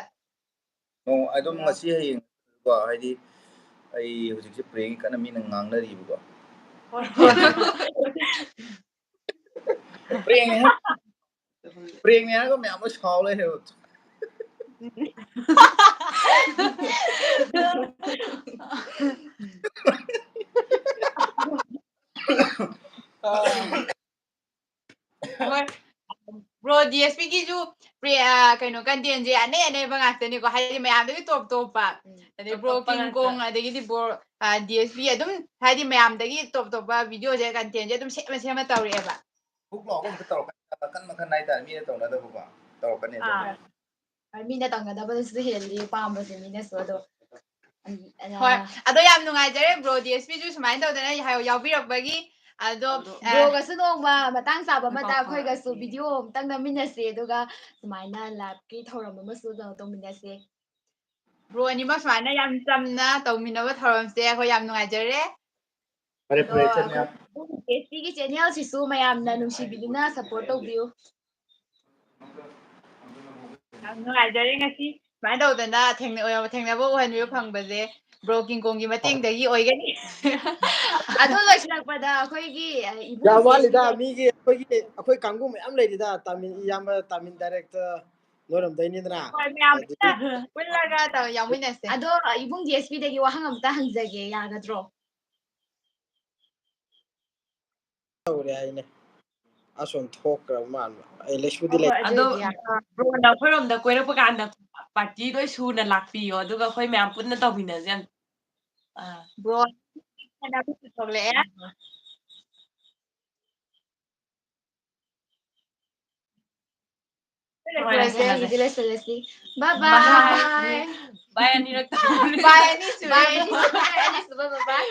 ꯑꯗꯨꯝ ꯉꯁꯤ ꯍꯌꯦꯡꯀꯣ ꯍꯥꯏꯗꯤ ꯑꯩ ꯍꯧꯖꯤꯛꯁꯦ ꯄ꯭ꯔꯦꯡ ꯀꯟꯅ ꯃꯤꯅ ꯉꯥꯡꯅꯔꯤꯕꯀꯣ ꯄ꯭ꯔꯦꯡꯅꯦ ꯍꯥꯏꯔꯒ ꯃꯌꯥꯝ ꯂꯣꯏ ꯁꯥꯎ ꯂꯩꯔꯦꯕ ꯍꯣꯏ ꯕ꯭ꯔꯣ DSPꯒꯤꯁꯨ ꯀꯩꯅꯣ ꯀꯟꯇꯦꯟꯁꯦ ꯑꯅꯩ ꯑꯅꯩꯕ ꯉꯥꯛꯇꯅꯤꯀꯣ ꯍꯥꯏꯗꯤ ꯃꯌꯥꯝꯗꯒꯤ ꯇꯣꯞ ꯇꯣꯞꯄ ꯑꯗꯩ ꯕ꯭ꯔꯣ ꯀꯤꯡꯀꯣꯡ ꯑꯗꯒꯤꯗꯤ ꯕ꯭ꯔꯣ DSP ꯑꯗꯨꯝ ꯍꯥꯏꯗꯤ ꯃꯌꯥꯝꯗꯒꯤ ꯇꯣꯞ ꯇꯣꯞꯄ ꯚꯤꯗꯤꯑꯣꯁꯦ ꯀꯟꯇꯦꯟꯁꯦ ꯑꯗꯨꯝ ꯁꯦꯝꯃ ꯇꯧꯔꯛꯑꯦꯕ ꯕꯨꯛ ꯂꯥꯎꯕ ꯑꯝꯇ ꯇꯧꯔꯛꯀꯅꯤ ꯃꯈꯟ ꯃꯈꯟ ꯍꯥꯏꯇꯥꯔꯦ ꯃꯤꯅ ꯇꯧꯅꯗꯕꯀꯣ ꯇꯧꯔꯛꯀꯅꯤ ꯑꯗꯨꯝ ꯃꯤꯅ ꯇꯧꯅꯗꯕꯗꯁꯨ ꯍꯦꯜꯂꯤ ꯄꯥꯝꯕꯁꯦ ꯃꯤꯅꯁꯨ ꯑꯗꯣ ꯍꯣꯏ ꯑꯗꯣ ꯌꯥꯝ ꯅꯨꯡꯉꯥꯏꯖꯔꯦ ꯕ꯭ꯔꯣ DSPꯁꯨ ꯁꯨꯃꯥꯏꯅ ꯇꯧꯗꯅ ꯌꯥꯎꯕꯤꯔꯛꯄꯒꯤ ꯑꯗꯣ ꯕ꯭ꯔꯣꯒꯁꯨ ꯅꯣꯡꯃ ꯃꯇꯥꯡ ꯆꯥꯕ ꯑꯃꯗ ꯑꯩꯈꯣꯏꯒꯁꯨ ꯚꯤꯗꯤꯑꯣ ꯑꯃꯇꯪ ꯅꯝꯃꯤꯟꯅꯁꯦ ꯑꯗꯨꯒ ꯁꯨꯃꯥꯏꯅ ꯂꯥꯏꯚꯀꯤ ꯊꯧꯔꯝ ꯑꯃꯁꯨ ꯇꯧꯃꯤꯟꯅꯁꯦ ꯕ꯭ꯔꯣ ꯑꯅꯤꯃꯛ ꯁꯨꯃꯥꯏꯅ ꯌꯥꯝ ꯆꯝꯅ ꯇꯧꯃꯤꯟꯅꯕ ꯊꯧꯔꯝꯁꯦ ꯑꯩꯈꯣꯏ ꯌꯥꯝ ꯅꯨꯡꯉꯥꯏꯖꯔꯦ ꯐꯔꯦ ꯑꯗꯣ ꯐꯔꯦ ꯏꯆꯟ ꯃꯌꯥꯝ ꯑꯩꯈꯣꯏ ꯇꯦꯁꯇꯤꯒꯤ ꯆꯦꯅꯦꯜꯁꯤꯁꯨ ꯃꯌꯥꯝꯅ ꯅꯨꯡꯁꯤꯕꯤꯗꯨꯅ ꯁꯞꯄꯣꯔꯠ ꯇꯧꯕꯤꯌꯨ ꯌꯥꯝ ꯅꯨꯡꯉꯥꯏꯖꯔꯦ ꯉꯁꯤ ꯁꯨꯃꯥꯏꯅ ꯇꯧꯗꯅ ꯊꯦꯡꯅꯕ uhꯟꯕꯤꯕ ꯐꯪꯕꯁꯦ ꯕ꯭ꯔꯣ ꯀꯤꯡꯀꯣꯡꯒꯤ ꯃꯇꯦꯡꯗꯒꯤ ꯑꯣꯏꯒꯅꯤ ꯑꯗꯨ ꯂꯣꯏꯁꯤꯜꯂꯛꯄꯗ ꯑꯩꯈꯣꯏꯒꯤ ꯏꯕꯨꯡ ꯌꯥꯝ ꯋꯥꯠꯂꯤꯗ ꯇꯦꯁꯇꯤꯗ ꯃꯤꯒꯤ ꯑꯩꯈꯣꯏ ꯀꯥꯡꯕꯨ ꯃꯌꯥꯝ ꯂꯩꯔꯤꯗ ꯇꯥꯃꯤꯜ ꯏꯌꯥꯝꯕ ꯇꯥꯃꯤꯜ ꯗꯥꯏꯔꯦꯛꯇꯔ ꯅꯣꯏꯔꯣꯝꯗꯩꯅꯤꯗꯅ ꯍꯣꯏ ꯃꯌꯥꯝ ꯑꯗꯒꯤ ꯄꯨꯜꯂꯒ ꯌꯥꯎꯃꯤꯟꯅꯁꯦ ꯑꯗꯣ ꯏꯕꯨꯡ DSPꯗꯒꯤ ꯋꯥꯍꯪ ꯑꯝꯇ ꯍꯪꯖꯒꯦ ꯌꯥꯒꯗ꯭ꯔꯣ ꯇꯧꯔꯦ ꯍꯥꯏꯅꯦ ꯑꯁꯣꯝ ꯊꯣꯛꯈ꯭ꯔꯕ ꯃꯥꯟꯕ ꯑꯩ ꯂꯩꯁꯨꯗꯤ ꯍꯣꯏ ꯂꯩ ꯍꯣꯏ ꯑꯗꯣ ꯑꯗꯨꯏꯗꯤ ꯕ꯭ꯔꯣꯅ ꯑꯩꯈꯣꯏꯔꯣꯝꯗ ꯀꯣꯏꯔꯛꯄ ꯀꯥꯟꯗ ꯄꯥꯔꯇꯤ ꯂꯣꯏ ꯁꯨꯅ ꯂꯥꯛꯄꯤꯌꯣ ꯑꯗꯨꯒ ꯑꯩꯈꯣꯏ ꯃꯌꯥꯝ ꯄꯨꯟꯅ ꯇꯧꯃꯤꯟꯅꯁꯦ ꯌꯥꯝ ꯕ꯭ꯔꯣ ꯊꯣꯛꯂꯛꯑꯦ ꯉꯁꯤꯒꯤꯗꯤ ꯂꯣꯏꯁꯤꯜꯂꯁꯤ ꯕꯥꯏ ꯕꯥꯏ ꯕꯥꯏ ꯕꯥꯏ ꯑꯅꯤꯔꯛ ꯕꯥꯏ ꯑꯅꯤ ꯁꯨꯔꯦ ꯕꯥꯏ ꯑꯅꯤꯁꯨꯕ ꯕꯥꯏ